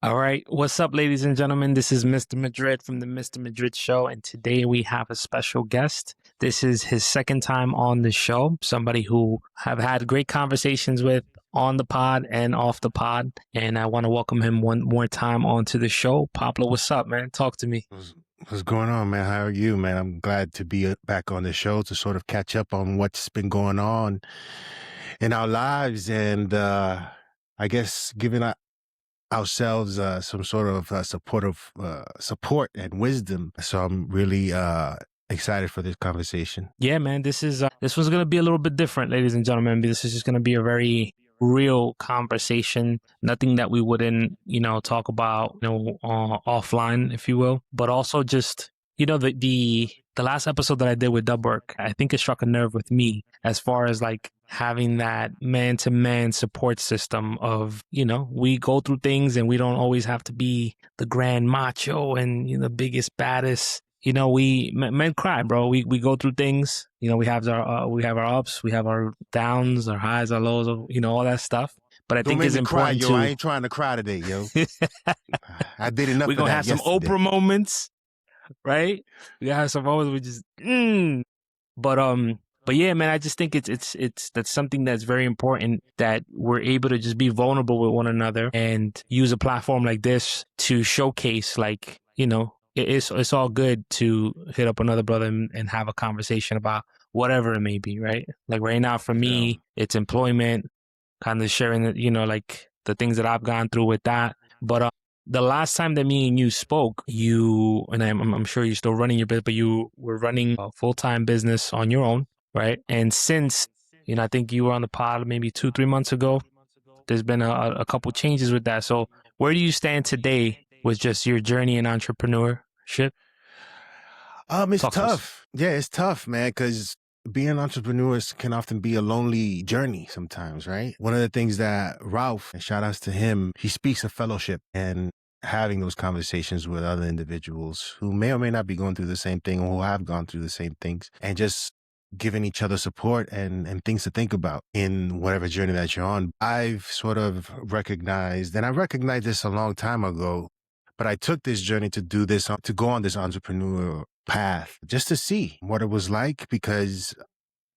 All right. What's up, ladies and gentlemen? This is Mr. Madrid from the Mr. Madrid Show. And today we have a special guest. This is his second time on the show, somebody who I've had great conversations with on the pod and off the pod. And I want to welcome him one more time onto the show. Pablo, what's up, man? Talk to me. What's going on, man? How are you, man? I'm glad to be back on the show to sort of catch up on what's been going on in our lives and I guess giving ourselves some sort of support and wisdom. So I'm really excited for this conversation. Yeah, man. This one's gonna be a little bit different, ladies and gentlemen. This is just gonna be a very real conversation. Nothing that we wouldn't, talk about, offline, if you will. But also just, the last episode that I did with Dubwork, I think it struck a nerve with me as far as like having that man-to-man support system of, we go through things and we don't always have to be the grand macho and the biggest, baddest. Men cry, bro. We go through things. We have our ups, we have our downs, our highs, our lows, all that stuff. But I Don't think make it's me important cry, yo. I ain't trying to cry today, yo. I did enough. We're of gonna that have some yesterday. Oprah moments, right? We have some moments we just But yeah, man, I just think it's that's something that's very important, that we're able to just be vulnerable with one another and use a platform like this to showcase, like, it's all good to hit up another brother and have a conversation about whatever it may be, right? Like right now for me, it's employment, kind of sharing like the things that I've gone through with that. But the last time that me and you spoke, I'm sure you're still running your business, but you were running a full-time business on your own, right? And since, I think you were on the pod maybe 2-3 months ago, there's been a couple changes with that. So where do you stand today with just your journey in entrepreneurship? It's tough. Yeah, it's tough, man, because being entrepreneurs can often be a lonely journey sometimes, right? One of the things that Ralph, and shout outs to him, he speaks of fellowship and having those conversations with other individuals who may or may not be going through the same thing or who have gone through the same things, and just giving each other support and things to think about in whatever journey that you're on. I've sort of recognized, and I recognized this a long time ago, but I took this journey to do this, to go on this entrepreneur path just to see what it was like, because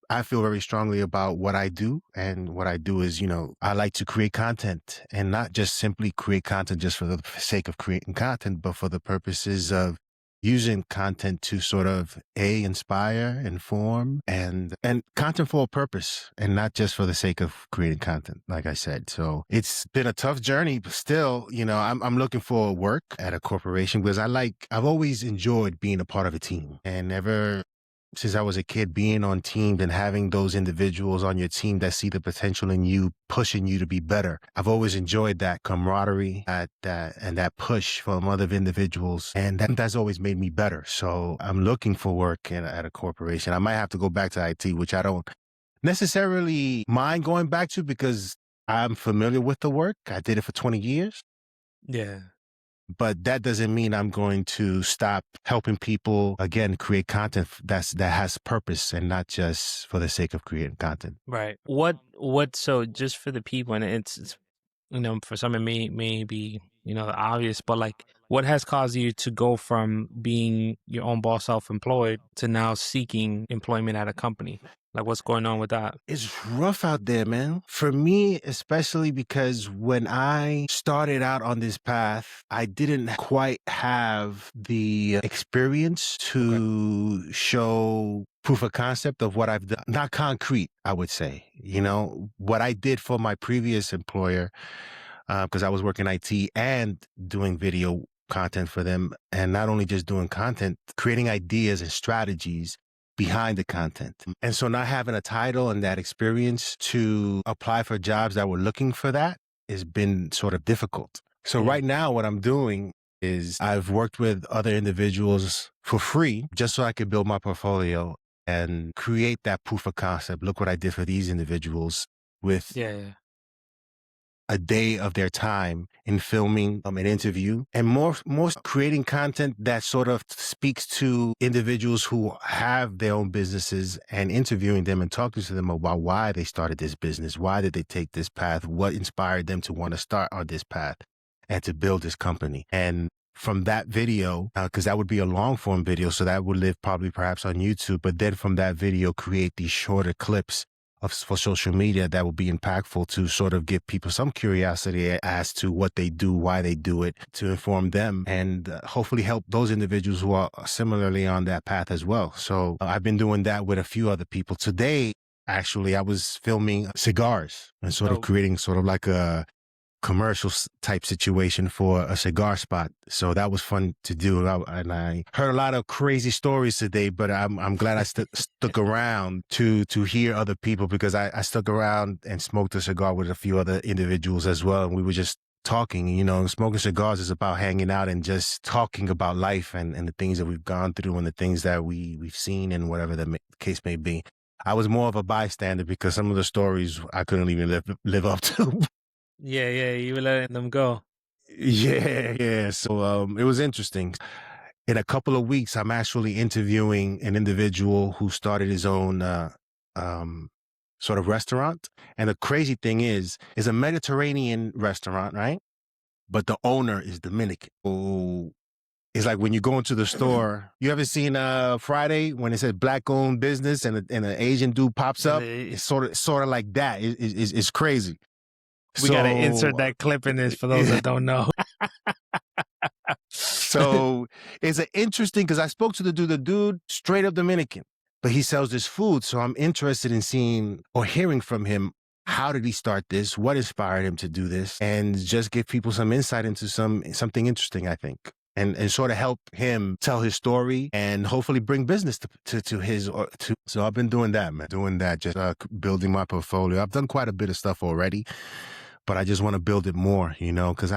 I feel very strongly about what I do. And what I do is, I like to create content, and not just simply create content just for the sake of creating content, but for the purposes of using content to sort of inspire, inform, and content for a purpose, and not just for the sake of creating content, like I said. So it's been a tough journey, but still, I'm looking for work at a corporation because I've always enjoyed being a part of a team, and ever since I was a kid, being on teams and having those individuals on your team that see the potential in you, pushing you to be better. I've always enjoyed that camaraderie and that push from other individuals. And that's always made me better. So I'm looking for work at a corporation. I might have to go back to IT, which I don't necessarily mind going back to because I'm familiar with the work. I did it for 20 years. Yeah. But that doesn't mean I'm going to stop helping people, again, create content that has purpose and not just for the sake of creating content. Right. So just for the people, and it's for some it may be, obvious, but like, what has caused you to go from being your own boss, self-employed, to now seeking employment at a company? Like, what's going on with that? It's rough out there, man. For me, especially because when I started out on this path, I didn't quite have the experience to show proof of concept of what I've done. Not concrete, I would say. What I did for my previous employer, because I was working IT and doing video content for them, and not only just doing content, creating ideas and strategies behind the content. And so not having a title and that experience to apply for jobs that were looking for that has been sort of difficult. So right now what I'm doing is I've worked with other individuals for free just so I could build my portfolio and create that proof of concept. Look what I did for these individuals with a day of their time in filming an interview, and more creating content that sort of speaks to individuals who have their own businesses, and interviewing them and talking to them about why they started this business, why did they take this path, what inspired them to want to start on this path. and to build this company. And from that video, because that would be a long form video, so that would live probably perhaps on YouTube, but then from that video, create these shorter clips for social media that will be impactful to sort of give people some curiosity as to what they do, why they do it, to inform them, and hopefully help those individuals who are similarly on that path as well. So I've been doing that with a few other people. Today, actually, I was filming cigars and sort of creating sort of like a commercial type situation for a cigar spot. So that was fun to do. And I heard a lot of crazy stories today, but I'm glad I stuck around to hear other people, because I stuck around and smoked a cigar with a few other individuals as well. And we were just talking. Smoking cigars is about hanging out and just talking about life and the things that we've gone through and the things that we've seen and whatever the case may be. I was more of a bystander because some of the stories I couldn't even live up to. Yeah, you were letting them go. Yeah. So it was interesting. In a couple of weeks, I'm actually interviewing an individual who started his own sort of restaurant. And the crazy thing is a Mediterranean restaurant, right? But the owner is Dominican. Oh, it's like when you go into the store. You ever seen Friday when it says black-owned business and an Asian dude pops up? It's sort of like that. It's crazy. We got to insert that clip in this for those that don't know. So it's interesting because I spoke to the dude straight up Dominican, but he sells this food. So I'm interested in seeing or hearing from him. How did he start this? What inspired him to do this? And just give people some insight into something interesting, I think. And sort of help him tell his story and hopefully bring business to his. So I've been doing that, man. Doing that, just building my portfolio. I've done quite a bit of stuff already, but I just want to build it more, because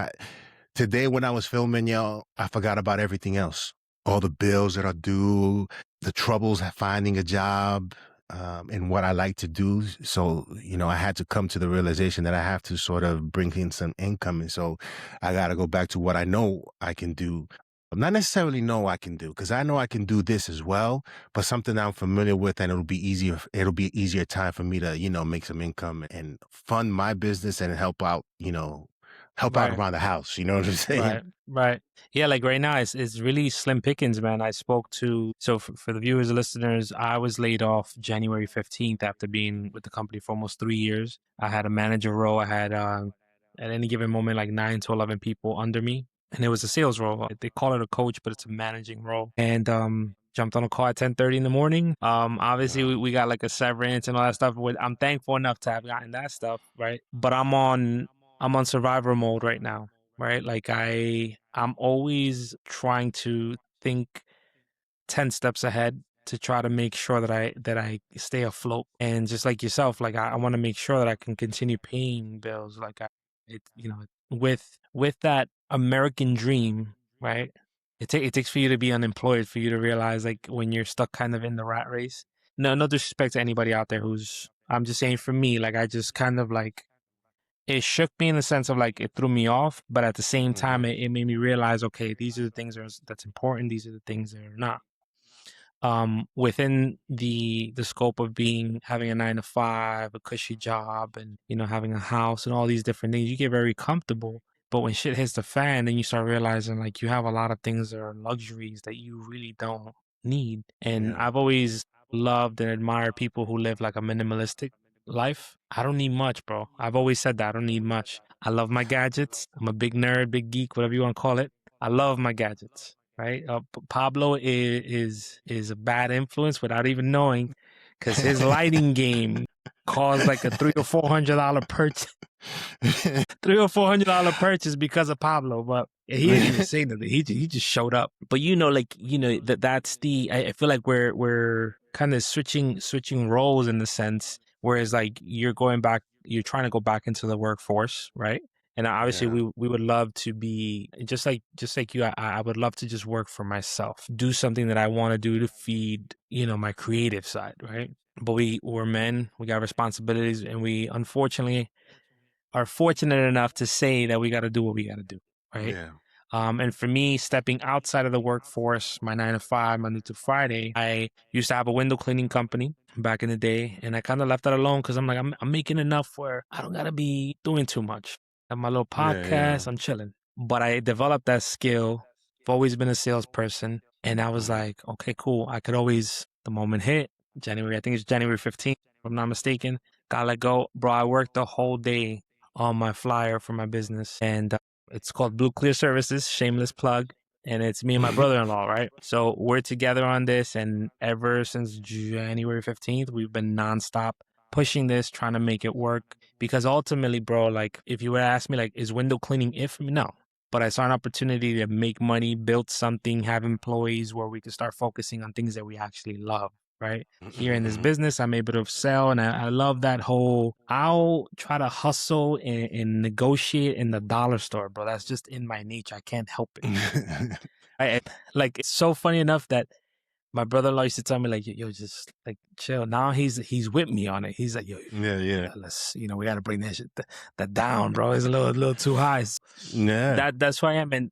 today when I was filming, y'all, I forgot about everything else. All the bills that are due, the troubles of finding a job, and what I like to do. So, I had to come to the realization that I have to sort of bring in some income. And so I got to go back to what I know I can do. Not necessarily know I can do, because I know I can do this as well, but something I'm familiar with, and it'll be easier. It'll be easier time for me to, make some income and fund my business and help out, out around the house. You know what I'm saying? Right. Yeah, like right now, it's really slim pickings, man. I spoke to, so for the viewers and listeners, I was laid off January 15th after being with the company for almost 3 years. I had a manager role. I had, at any given moment, like 9 to 11 people under me. And it was a sales role. They call it a coach, but it's a managing role. And jumped on a call at 10:30 in the morning. Obviously, we got like a severance and all that stuff. I'm thankful enough to have gotten that stuff, right? But I'm on survivor mode right now, right? Like I'm always trying to think 10 steps ahead to try to make sure that I stay afloat. And just like yourself, like I want to make sure that I can continue paying bills. Like with that American dream, right? It takes for you to be unemployed for you to realize, like, when you're stuck kind of in the rat race. No disrespect to anybody out there I'm just saying, for me, like, I just kind of like, it shook me in the sense of like it threw me off, but at the same time, it made me realize, okay, these are the things that's important. These are the things that are not. Within the scope of having a 9 to 5, a cushy job, and having a house and all these different things, you get very comfortable. But when shit hits the fan, then you start realizing, like, you have a lot of things that are luxuries that you really don't need. And I've always loved and admired people who live like a minimalistic life. I don't need much, bro. I've always said that I don't need much. I love my gadgets. I'm a big nerd, big geek, whatever you want to call it. I love my gadgets. Right, Pablo is a bad influence without even knowing, because his lighting game caused like a $300 or $400 purchase, $300 or $400 purchase because of Pablo. But he didn't even say nothing. He just showed up. But that's the. I feel like we're kind of switching roles in the sense. Whereas like you're trying to go back into the workforce, right? And obviously, we would love to be just like you. I would love to just work for myself, do something that I want to do to feed, my creative side, right? But we're men, we got responsibilities, and we unfortunately are fortunate enough to say that we got to do what we got to do, right? Yeah. And for me, stepping outside of the workforce, my 9 to 5, Monday to Friday, I used to have a window cleaning company back in the day, and I kind of left that alone because I'm like, I'm making enough where I don't gotta be doing too much. I have my little podcast, I'm chilling. but I developed that skill. I've always been a salesperson. And I was like, okay, cool. I could always, the moment hit, January, I think it's January 15th, if I'm not mistaken, got let go. Bro, I worked the whole day on my flyer for my business. And it's called Blue Clear Services, shameless plug. And it's me and my brother-in-law, right? So we're together on this. And ever since January 15th, we've been nonstop pushing this, trying to make it work. Because ultimately, bro, like if you were to ask me, like, is window cleaning it for me? No. But I saw an opportunity to make money, build something, have employees where we could start focusing on things that we actually love, right? Here in this business, I'm able to sell, and I love that whole, I'll try to hustle and negotiate in the dollar store, bro. That's just in my nature. I can't help it. Like, it's so funny enough that my brother-in-law used to tell me, like, yo, just like chill. Now he's with me on it. He's like, yo, Yeah. let's, we got to bring that shit that down, bro. It's a little too high. Yeah. That's who I am, and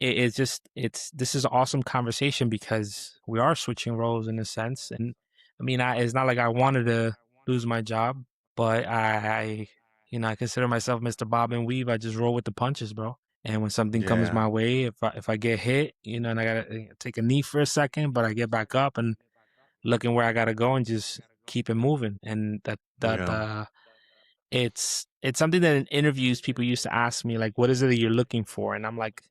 this is an awesome conversation because we are switching roles in a sense, and I mean, it's not like I wanted to lose my job, but I consider myself Mr. Bob and Weave. I just roll with the punches, bro. And when something comes my way, if I get hit, and I gotta take a knee for a second, but I get back up and looking where I gotta go and just keep it moving. And it's something that in interviews people used to ask me, like, what is it that you're looking for? And I'm like,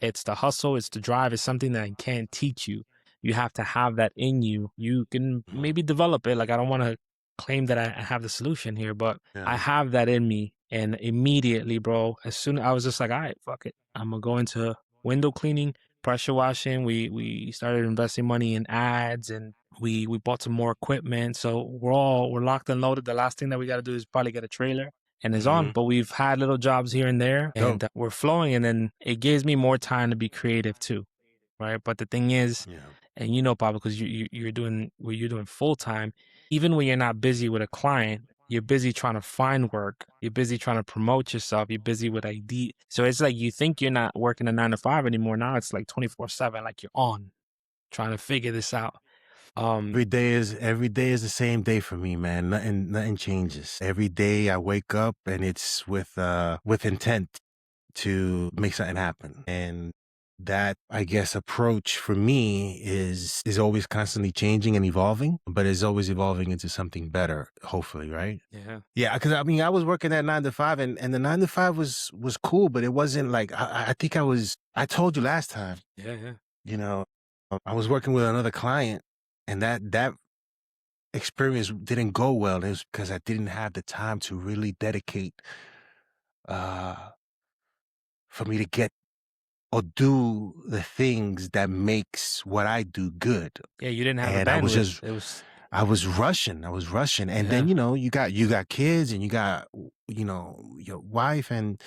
it's the hustle, it's the drive, it's something that I can't teach you. You have to have that in you. You can maybe develop it. Like, I don't want to claim that I have the solution here, but I have that in me. And immediately, bro, as soon as I was just like, all right, fuck it. I'm gonna go into window cleaning, pressure washing. We started investing money in ads, and we bought some more equipment. So we're locked and loaded. The last thing that we got to do is probably get a trailer and it's on. But we've had little jobs here and there, and we're flowing. And then it gives me more time to be creative too, right? But the thing is, and Pablo, because you're doing what you're doing full time, even when you're not busy with a client, you're busy trying to find work. You're busy trying to promote yourself. You're busy with ID. So it's like you think you're not working a 9 to 5 anymore. Now it's like 24/7, like you're on trying to figure this out. Every day is the same day for me, man. Nothing changes. Every day I wake up and it's with intent to make something happen. And that, I guess, approach for me is always constantly changing and evolving, but is always evolving into something better, hopefully, right? Yeah, because I mean, I was working that 9 to 5, and the 9 to 5 was cool, but it wasn't like, I think I told you last time. I was working with another client, and that experience didn't go well. It was because I didn't have the time to really dedicate for me to get or do the things that makes what I do good. Yeah, you didn't have the bandwidth. I was rushing. And then, you got kids, and you got, your wife, and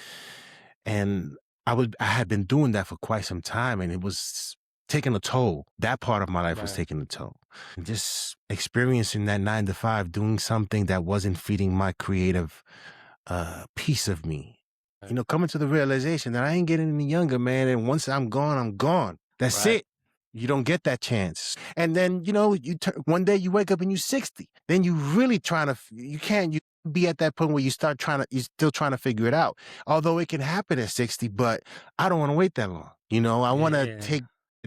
I had been doing that for quite some time, and it was taking a toll. That part of my life was taking a toll. And just experiencing that 9 to 5, doing something that wasn't feeding my creative piece of me. Coming to the realization that I ain't getting any younger, man. And once I'm gone, I'm gone. That's it. You don't get that chance. And then, one day you wake up and you're 60. Then you really you be at that point where you're still trying to figure it out. Although it can happen at 60, but I don't want to wait that long. I want to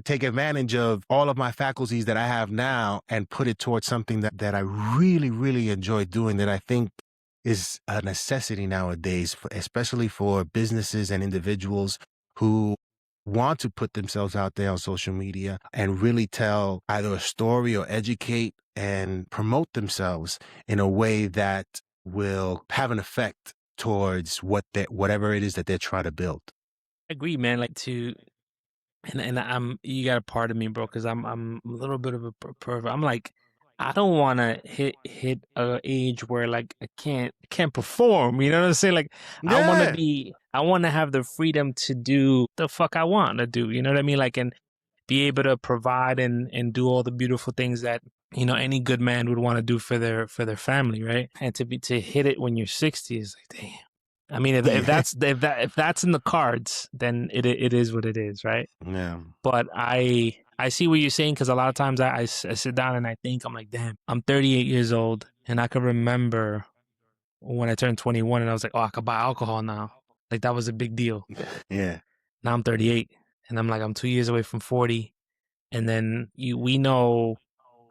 take advantage of all of my faculties that I have now and put it towards something that I really, really enjoy doing, that I think is a necessity nowadays, especially for businesses and individuals who want to put themselves out there on social media and really tell either a story or educate and promote themselves in a way that will have an effect towards whatever it is that they're trying to build. I agree, man. And you got a part of me, bro, because I'm a little bit of a pervert. I'm like, I don't want to hit a age where like I can't perform. You know what I'm saying? Like, I want to have the freedom to do the fuck I want to do. You know what I mean? Like, and be able to provide and do all the beautiful things that any good man would want to do for their family, right? And to hit it when you're 60 is like, damn. I mean, if that's in the cards, then it is what it is, right? Yeah. But I see what you're saying, because a lot of times I sit down and I think, I'm like, damn, I'm 38 years old, and I can remember when I turned 21 and I was like, oh, I could buy alcohol now. Like, that was a big deal. Yeah. Now I'm 38, and I'm 2 years away from 40, and then we know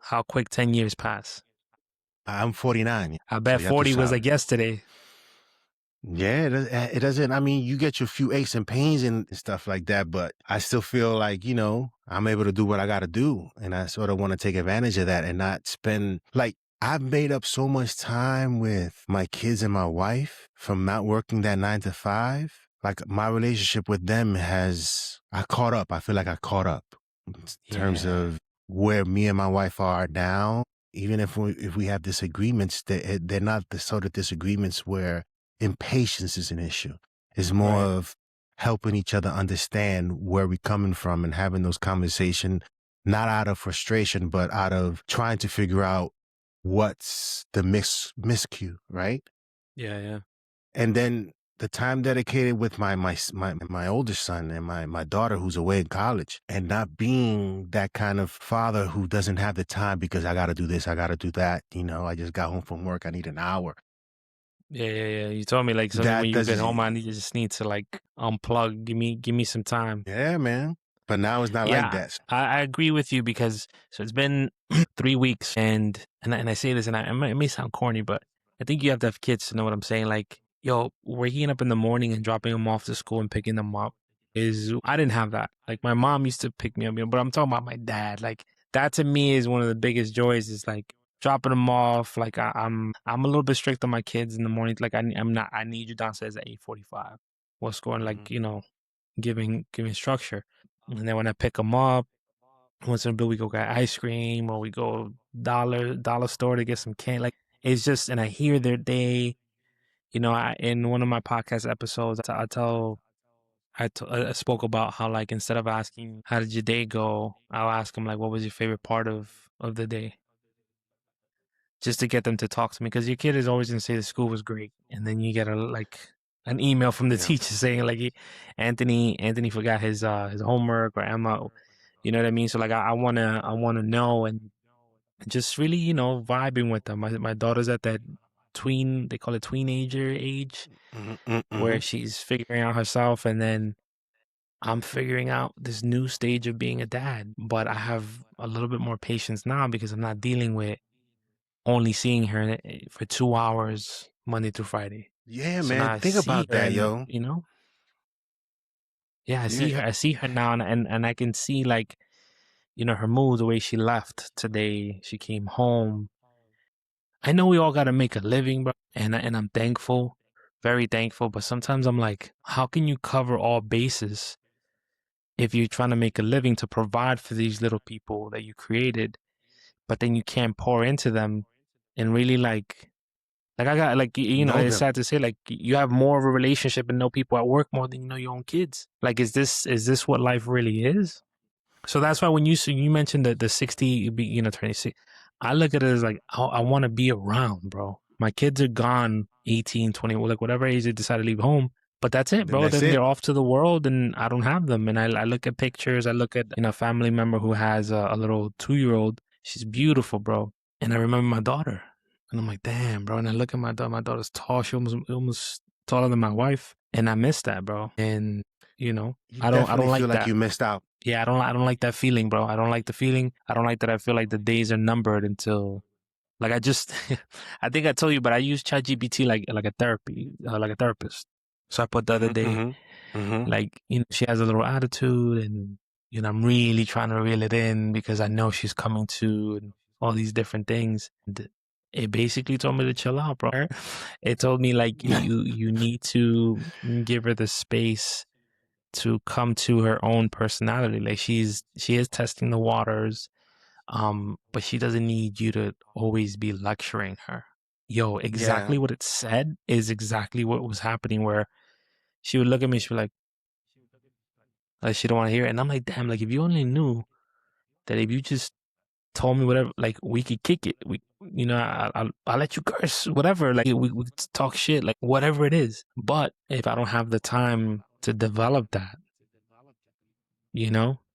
how quick 10 years pass. I'm 49, I so bet ya tú 40 was like sabes. yesterday. Yeah, it doesn't. I mean, you get your few aches and pains and stuff like that, but I still feel like, I'm able to do what I got to do. And I sort of want to take advantage of that and not spend, like, I've made up so much time with my kids and my wife from not working that 9 to 5. Like, my relationship with them I caught up. I feel like I caught up in terms Yeah, of where me and my wife are now. Even if we have disagreements, they're not the sort of disagreements where impatience is an issue. It's more right. of helping each other understand where we're coming from and having those conversations, not out of frustration, but out of trying to figure out what's the miscue, right? Yeah, yeah. And then the time dedicated with my oldest son and my daughter who's away in college, and not being that kind of father who doesn't have the time because I got to do this, I got to do that. I just got home from work. I need an hour. Yeah, yeah, yeah. You told me like something when That you does, get home, just need to like unplug. Give me some time. yeah, man. But now it's not like Yeah, that. I agree with you because so it's been 3 weeks, and I say this, and it may sound corny, but I think you have to have kids to know what I'm saying. Like, yo, waking up in the morning and dropping them off to school and picking them up I didn't have that. Like my mom used to pick me up, but I'm talking about my dad. Like that to me is one of the biggest joys. Is like dropping them off. Like I'm a little bit strict on my kids in the morning. Like I'm not. I need you downstairs at 8:45. What's going Mm-hmm. like giving structure. And then when I pick them up, once in a blue we go get ice cream or we go dollar store to get some candy. Like it's just, and I hear their day. In one of my podcast episodes, I spoke about how like instead of asking how did your day go, I'll ask them like what was your favorite part of the day, just to get them to talk to me because your kid is always gonna say the school was great, and then you get an email from the Yeah. teacher saying like Anthony forgot his homework, or Emma, you know what I mean. So like I wanna know, and just really vibing with them. My daughter's at that they call it tweenager age, Mm-hmm. Mm-hmm. where she's figuring out herself, and then I'm figuring out this new stage of being a dad. But I have a little bit more patience now because I'm not dealing with only seeing her for 2 hours Monday through Friday. Yeah, So now man. I Think see about her, that, and yo. yeah, I see Yeah. her. I see her now, and I can see like her mood, the way she left today. She came home. I know we all got to make a living, bro, and I'm thankful, very thankful. But sometimes I'm like, how can you cover all bases if you're trying to make a living to provide for these little people that you created, but then you can't pour into them and really like I got like Know it's them. sad to say, like you have more of a relationship and know people at work more than you know your own kids. Like is this what life really is? So that's why when you mentioned the 60 26, I look at it as like I want to be around, bro. My kids are gone 18, 20, like whatever age they decide to leave home. But that's it, Then bro. that's Then it. they're off to the world and I don't have them. And I look at pictures. I look at, a family member who has a little 2-year-old. She's beautiful, bro. And I remember my daughter. And I'm like, damn, bro. And I look at my daughter. My daughter's tall. She almost taller than my wife. And I miss that, bro. And, You I don't definitely feel like like that. you missed out. Yeah, I don't like that feeling, bro. I don't like the feeling. I don't like that I feel like the days are numbered until like I just I think I told you, but I use ChatGPT like a therapy, like a therapist. So I put the other Mm-hmm. day, Mm-hmm. Mm-hmm. like, she has a little attitude, and I'm really trying to reel it in because I know she's coming to, and all these different things. And it basically told me to chill out, bro. It told me like you need to give her the space to come to her own personality. Like she is testing the waters, but she doesn't need you to always be lecturing her. Yo, Yeah. exactly what it said is exactly what was happening, where she would look at me, she'd be like she don't want to hear it. And I'm like, damn, like if you only knew that if you just told me whatever, like we could kick it. I'll let you curse, whatever. Like we could talk shit, like whatever it is. But if I don't have the time to develop that,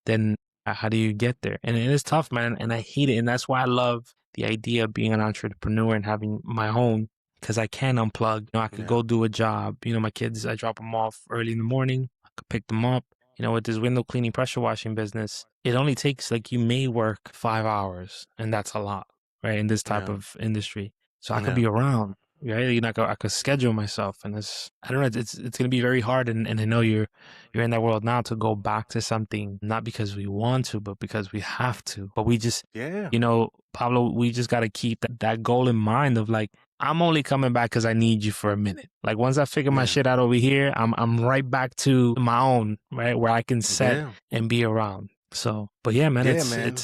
then how do you get there? And it is tough, man. And I hate it. And that's why I love the idea of being an entrepreneur and having my own, because I can unplug. I could Yeah. go do a job. My kids, I drop them off early in the morning. I could pick them up. with this window cleaning, pressure washing business, it only takes like, you may work 5 hours, and that's a lot, right? In this type Yeah. of industry. So I could Yeah. be around, right? I could schedule myself, and I don't know, it's going to be very hard. And I know you're in that world now, to go back to something, not because we want to, but because we have to. But we just, Yeah. Pablo, we just got to keep that goal in mind of like, I'm only coming back because I need you for a minute. Like, once I figure my Yeah. shit out over here, I'm right back to my own, right, where I can set Yeah. and be around. So, but yeah, man, Yeah, man.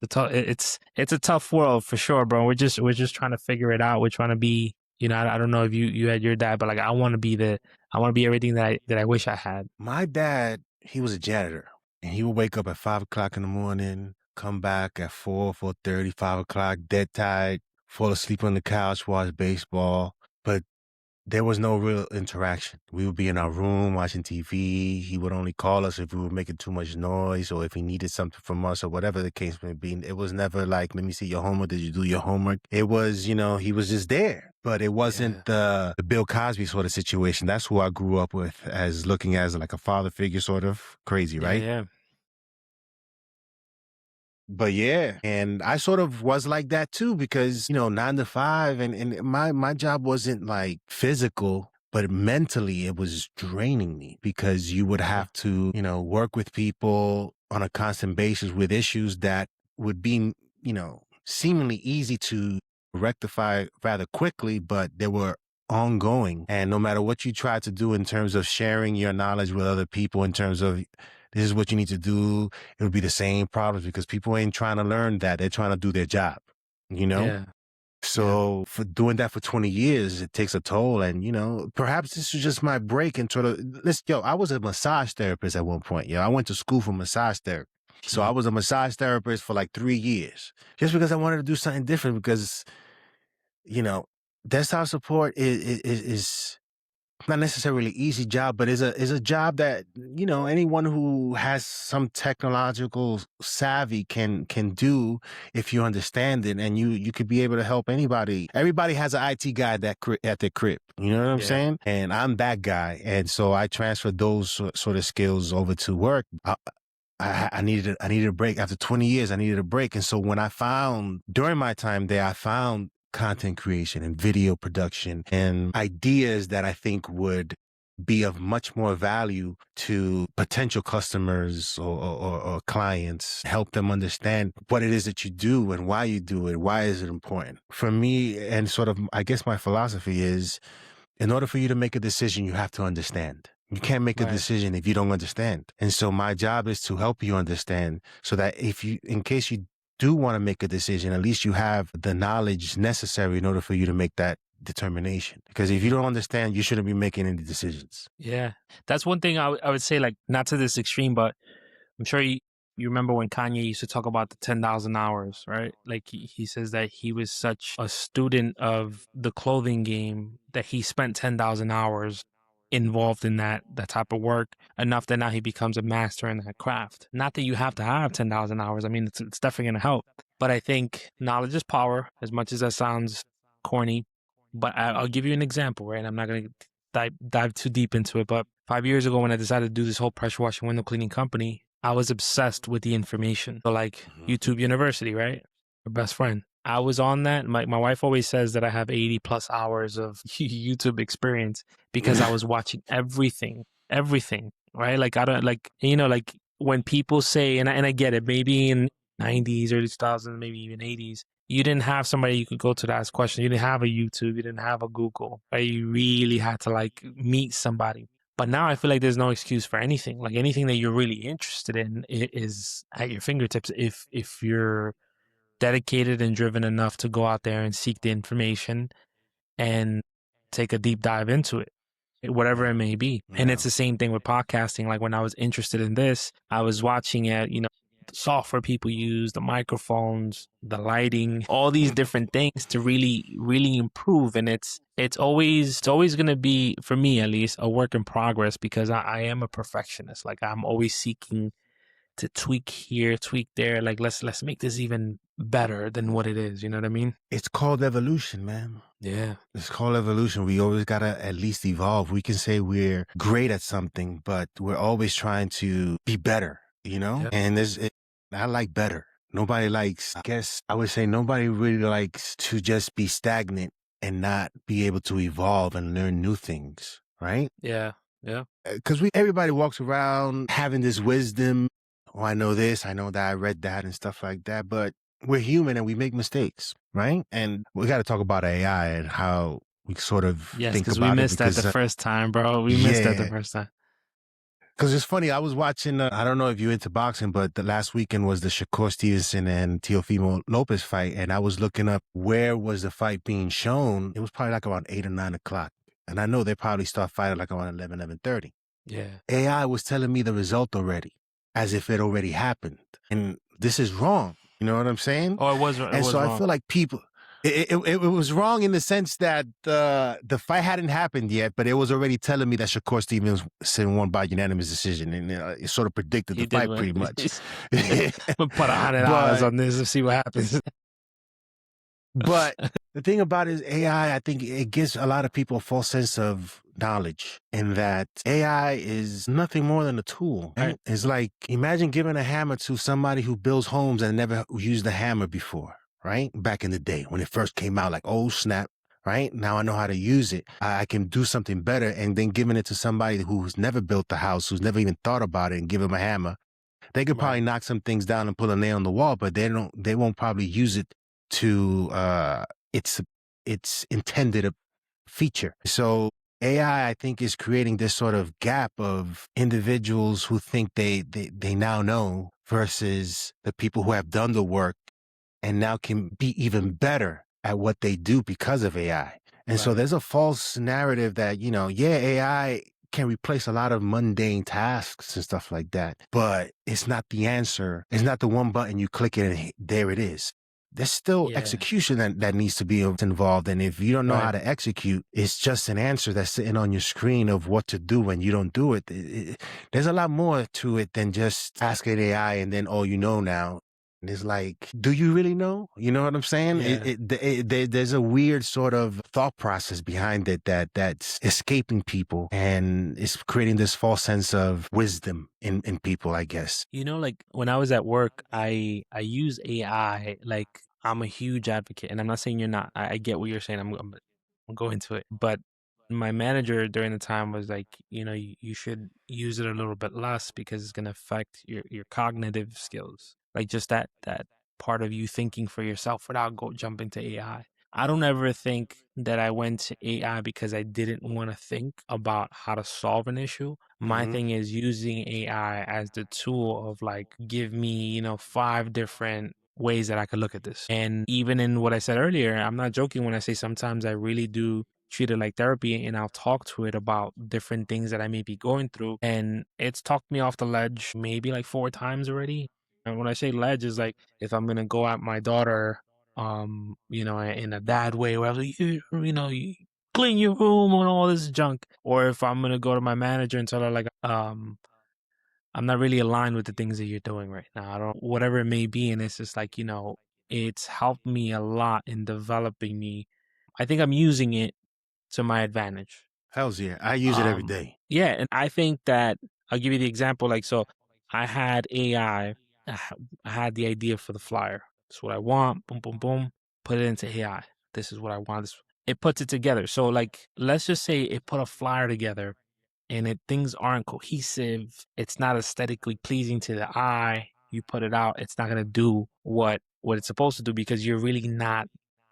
it's a tough world for sure, bro. We're just trying to figure it out. We're trying to be, I don't know if you had your dad, but like, I want to be everything that I wish I had. My dad, he was a janitor, and he would wake up at 5 o'clock in the morning, come back at 4:30, 5 o'clock, dead tired, fall asleep on the couch, watch baseball. But there was no real interaction. We would be in our room watching TV. He would only call us if we were making too much noise, or if he needed something from us, or whatever the case may be. It was never like, let me see your homework. Did you do your homework? It was, he was just there. But it wasn't the Bill Cosby sort of situation. That's who I grew up with, as looking as like a father figure, sort of crazy, right? Yeah. But yeah, and I sort of was like that too, because 9 to 5, and my job wasn't like physical, but mentally it was draining me, because you would have to work with people on a constant basis with issues that would be seemingly easy to rectify rather quickly, but they were ongoing. And no matter what you try to do in terms of sharing your knowledge with other people, in terms of this is what you need to do, it would be the same problems, because people ain't trying to learn that. They're trying to do their job, Yeah. So for doing that for 20 years, it takes a toll. And, perhaps this was just my break and sort of, I was a massage therapist at one point. I went to school for massage therapy. So I was a massage therapist for like 3 years, just because I wanted to do something different, because, desktop support is not necessarily easy job, but is a job that anyone who has some technological savvy can do, if you understand it, and you could be able to help anybody. Everybody has an IT guy at their crib. You know what I'm saying? And I'm that guy, and so I transferred those sort of skills over to work. I needed a break after 20 years. I needed a break, and so during my time there, I found content creation and video production and ideas that I think would be of much more value to potential customers or clients, help them understand what it is that you do and why you do it. Why is it important? For me, and sort of, I guess my philosophy is, in order for you to make a decision, you have to understand. You can't make a decision if you don't understand. And so my job is to help you understand, so that in case you do want to make a decision, at least you have the knowledge necessary in order for you to make that determination. Because if you don't understand, you shouldn't be making any decisions. Yeah. That's one thing I would say, like, not to this extreme, but I'm sure you remember when Kanye used to talk about the 10,000 hours, right? Like, he says that he was such a student of the clothing game that he spent 10,000 hours involved in that type of work, enough that now he becomes a master in that craft. Not that you have to have 10,000 hours. I mean, it's definitely going to help. But I think knowledge is power, as much as that sounds corny. But I'll give you an example, right? I'm not going to dive too deep into it. But 5 years ago, when I decided to do this whole pressure washing window cleaning company, I was obsessed with the information. So like YouTube University, right? Our best friend. I was on that. My wife always says that I have 80 plus hours of YouTube experience, because I was watching everything, right? Like, I don't like, like when people say, and I get it, maybe in 90s, early 2000s, maybe even 80s, you didn't have somebody you could go to ask questions. You didn't have a YouTube. You didn't have a Google, right? You really had to like meet somebody. But now I feel like there's no excuse for anything. Like, anything that you're really interested in is at your fingertips if you're dedicated and driven enough to go out there and seek the information and take a deep dive into it, whatever it may be. And it's the same thing with podcasting. Like, when I was interested in this, I was watching it, the software people use, the microphones, the lighting, all these different things to really, really improve. And it's always going to be, for me at least, a work in progress, because I am a perfectionist. Like, I'm always seeking to tweak here, tweak there. Like, let's make this even better than what it is. You know what I mean? It's called evolution, man. Yeah. It's called evolution. We always got to at least evolve. We can say we're great at something, but we're always trying to be better, you know? Yeah. And I like better. Nobody likes, I guess I would say nobody really likes to just be stagnant and not be able to evolve and learn new things, right? Yeah. Yeah. Because everybody walks around having this wisdom. Oh, I know this, I know that, I read that and stuff like that. But we're human and we make mistakes, right? And we got to talk about AI and how we sort of Yes, think because we about it missed that the because, first time, bro. We missed that the yeah, first time. because it's funny. I was watching, I don't know if you're into boxing, but the last weekend was the Shakur Stevenson and Teofimo Lopez fight. And I was looking up where was the fight being shown. It was probably like around 8 or 9 o'clock. And I know they probably start fighting like around 11:30. Yeah. AI was telling me the result already, as if it already happened. And this is wrong. You know what I'm saying? Oh, it And was so I wrong. feel like people, it was wrong in the sense that the fight hadn't happened yet, but it was already telling me that Shakur Stevenson won by unanimous decision. And it sort of predicted He the did fight win. pretty much. We'll put $100 But on this and see what happens. But the thing about it is AI, I think it gives a lot of people a false sense of knowledge in that AI is nothing more than a tool. Right? Right. It's like, imagine giving a hammer to somebody who builds homes and never used a hammer before, right? Back in the day when it first came out, like, oh, snap. Right now, I know how to use it. I can do something better. And then giving it to somebody who's never built a house, who's never even thought about it, and give them a hammer, they could probably Right. knock some things down and put a nail on the wall, but they won't probably use it to its intended feature. So AI, I think, is creating this sort of gap of individuals who think they now know versus the people who have done the work and now can be even better at what they do because of AI. And so Right. there's a false narrative that, AI can replace a lot of mundane tasks and stuff like that, but it's not the answer. It's not the one button you click it and there it is. There's still Yeah. execution that needs to be involved. And if you don't know Right. how to execute, it's just an answer that's sitting on your screen of what to do when you don't do it. There's a lot more to it than just asking AI and then, oh, you know now. And it's like, do you really know? You know what I'm saying? Yeah. There's a weird sort of thought process behind it that's escaping people and it's creating this false sense of wisdom in people, I guess. Like when I was at work, I use AI. Like I'm a huge advocate, and I'm not saying you're not. I get what you're saying. I'm going to it, but my manager during the time was like, you should use it a little bit less because it's gonna affect your cognitive skills, like just that part of you thinking for yourself without jumping to AI. I don't ever think that I went to AI because I didn't want to think about how to solve an issue. My Mm-hmm. thing is using AI as the tool of like, give me, 5 different ways that I could look at this. And even in what I said earlier, I'm not joking when I say sometimes I really do treat it like therapy and I'll talk to it about different things that I may be going through. And it's talked me off the ledge maybe like 4 times already. And when I say ledge is like if I'm gonna go at my daughter in a bad way where I was like, you clean your room and all this junk. Or if I'm gonna go to my manager and tell her like, I'm not really aligned with the things that you're doing right now. I don't whatever it may be. And it's just like, it's helped me a lot in developing me. I think I'm using it to my advantage. Hells yeah. I use it every day. Yeah, and I think that I'll give you the example. Like, so I had AI, I had the idea for the flyer. This is what I want. Boom, boom, boom. Put it into AI. This is what I want. It puts it together. So, like, let's just say it put a flyer together, and things aren't cohesive. It's not aesthetically pleasing to the eye. You put it out, it's not gonna do what it's supposed to do because you're really not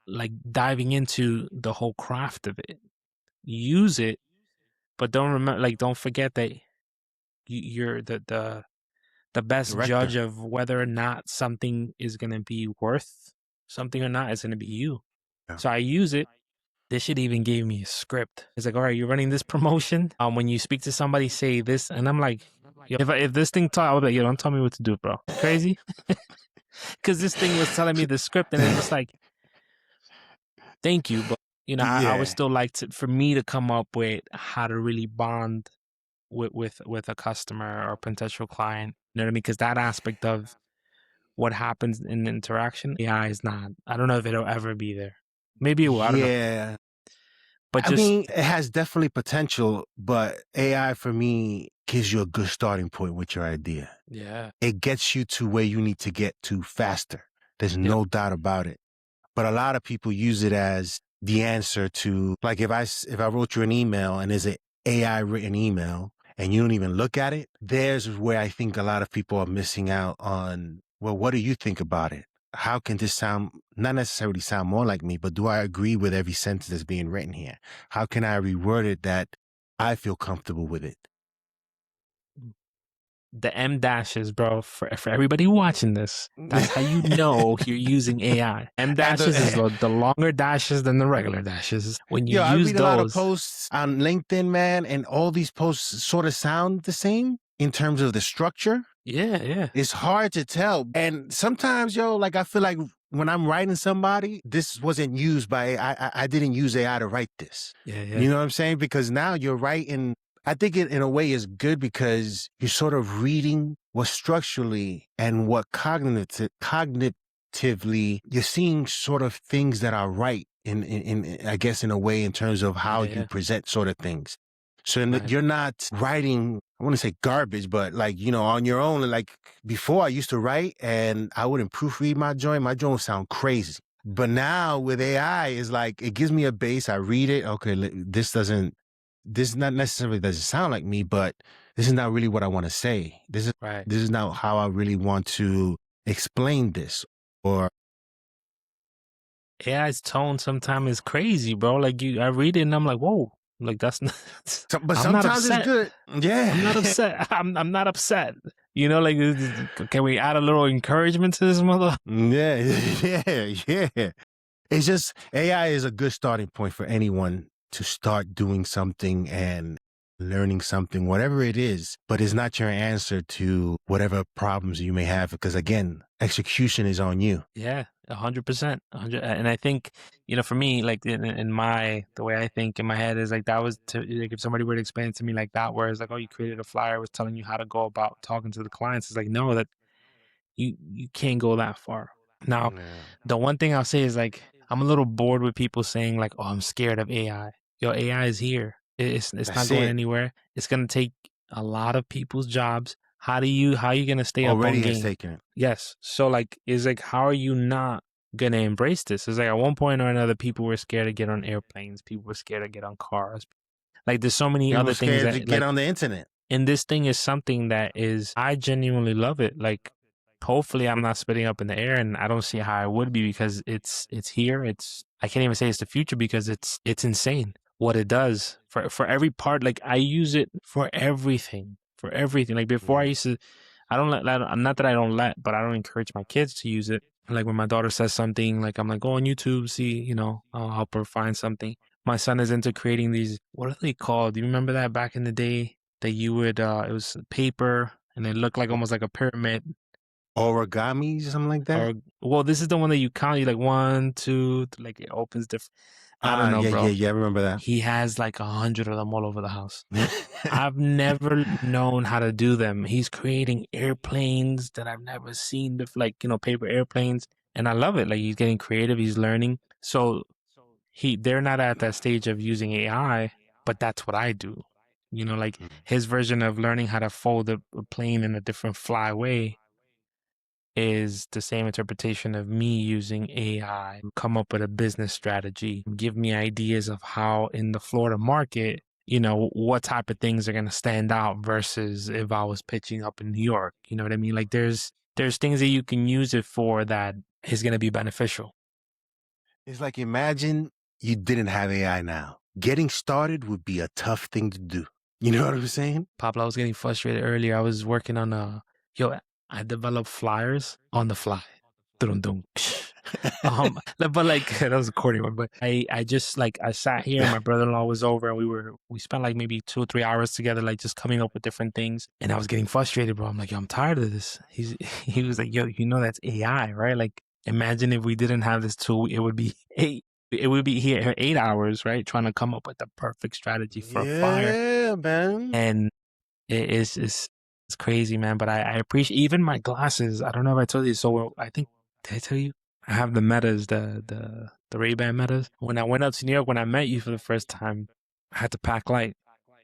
like diving into the whole craft of it. Use it, but don't forget that you're the best judge Director. of whether or not something is going to be worth something or not is going to be you. Yeah. So I use it. This shit even gave me a script. It's like, all right, you're running this promotion. When you speak to somebody, say this, and I'm like, yo, if this thing taught, I would be like, yo, don't tell me what to do, bro. Crazy, because this thing was telling me the script, and it's just like, thank you, but I would Yeah. still like for me to come up with how to really bond with a customer or potential client. You know what I mean? Because that aspect of what happens in interaction, AI is not. I don't know if it'll ever be there. Maybe it will. I don't know. Yeah. But I just mean, it has definitely potential, but AI for me gives you a good starting point with your idea. yeah, It gets you to where you need to get to faster. There's Yep. no doubt about it. But a lot of people use it as the answer to, like, if I wrote you an email and there's an AI written email and you don't even look at it, there's where I think a lot of people are missing out on, well, what do you think about it? How can this sound, not necessarily sound more like me, but do I agree with every sentence that's being written here? How can I reword it that I feel comfortable with it? the M dashes, bro, for everybody watching this, that's how you know you're using AI. M dashes is the longer dashes than the regular dashes. When you Yo, I use read a lot of those, posts on LinkedIn, man, and all these posts sort of sound the same in terms of the structure. yeah, It's hard to tell. And sometimes, yo, like I feel like when I'm writing somebody, this wasn't used by AI. I didn't use AI to write this. yeah. You know what I'm saying? Because now you're writing, I think it in a way is good because you're sort of reading what structurally and what cognitively, you're seeing sort of things that are right in I guess in a way in terms of how you Yeah. present sort of things. So Right. you're not writing, I want to say garbage, but like, you know, on your own. Like before I used to write and I wouldn't proofread my joint. My joint would sound crazy. But now with AI, it's like, it gives me a base. I read it. Okay, this not necessarily doesn't sound like me, but this is not really what I want to say. Right. This is not how I really want to explain this. Or AI's tone sometimes is crazy, bro. Like I read it and I'm like, whoa, like that's not. but I'm not sometimes it's upset. good. Yeah. I'm not upset. I'm not upset. You know, like, can we add a little encouragement to this mother? Yeah. It's just AI is a good starting point for anyone to start doing something and learning something, whatever it is, but it's not your answer to whatever problems you may have. Because again, execution is on you. Yeah, 100%. 100. And I think, you know, for me, like in my, the way I think in my head is like, that was to, like, if somebody were to explain it to me like that, where it's like, oh, you created a flyer, was telling you how to go about talking to the clients. It's like, no, that you can't go that far. Now, Yeah. the one thing I'll say is like, I'm a little bored with people saying like, oh, I'm scared of AI. Yo, AI is here. It's not That's going it. anywhere. It's going to take a lot of people's jobs. How are you going to stay up on Already has game? taken it. Yes. So like, it's like, how are you not going to embrace this? It's like at one point or another, people were scared to get on airplanes. People were scared to get on cars. Like there's so many People other things scared to that get like, on the internet. and this thing is something that is, I genuinely love it. Like, hopefully I'm not spitting up in the air, and I don't see how I would be, because it's here. I can't even say it's the future, because it's insane what it does for every part. Like I use it for everything. Like before I used to, I don't let, not that I don't let, but I don't encourage my kids to use it. Like when my daughter says something, like I'm like, go on YouTube, see, you know, I'll help her find something. My son is into creating these, what are they called? Do you remember that back in the day that you would, it was paper and it looked like almost like a pyramid? Origamis or something like that. Or, well, this is the one that you count, you like 1, 2, like it opens different. I don't know, bro. Yeah. I remember that. He has like 100 of them all over the house. I've never known how to do them. He's creating airplanes that I've never seen before, like, you know, paper airplanes. And I love it. Like he's getting creative. He's learning. So they're not at that stage of using AI, but that's what I do. You know, like his version of learning how to fold a plane in a different fly way is the same interpretation of me using AI, come up with a business strategy, give me ideas of how in the Florida market, you know, what type of things are going to stand out versus if I was pitching up in New York. You know what I mean? Like there's things that you can use it for that is going to be beneficial. It's like, imagine you didn't have AI now. Getting started would be a tough thing to do. You know what I'm saying? Pablo, I was getting frustrated earlier. I was working on I developed flyers on the fly. Dun, dun. But like that was a corny one. But I just like I sat here and my brother-in-law was over and we spent like maybe 2 or 3 hours together, like just coming up with different things. And I was getting frustrated, bro. I'm like, yo, I'm tired of this. He was like, yo, you know that's AI, right? Like imagine if we didn't have this tool, it would be here 8 hours, right? Trying to come up with the perfect strategy for a flyer. Yeah, man. And it's It's crazy, man. But I appreciate even my glasses. I don't know if I told you. So I think, did I tell you? I have the Metas, the Ray-Ban Metas. When I went out to New York, when I met you for the first time, I had to pack light.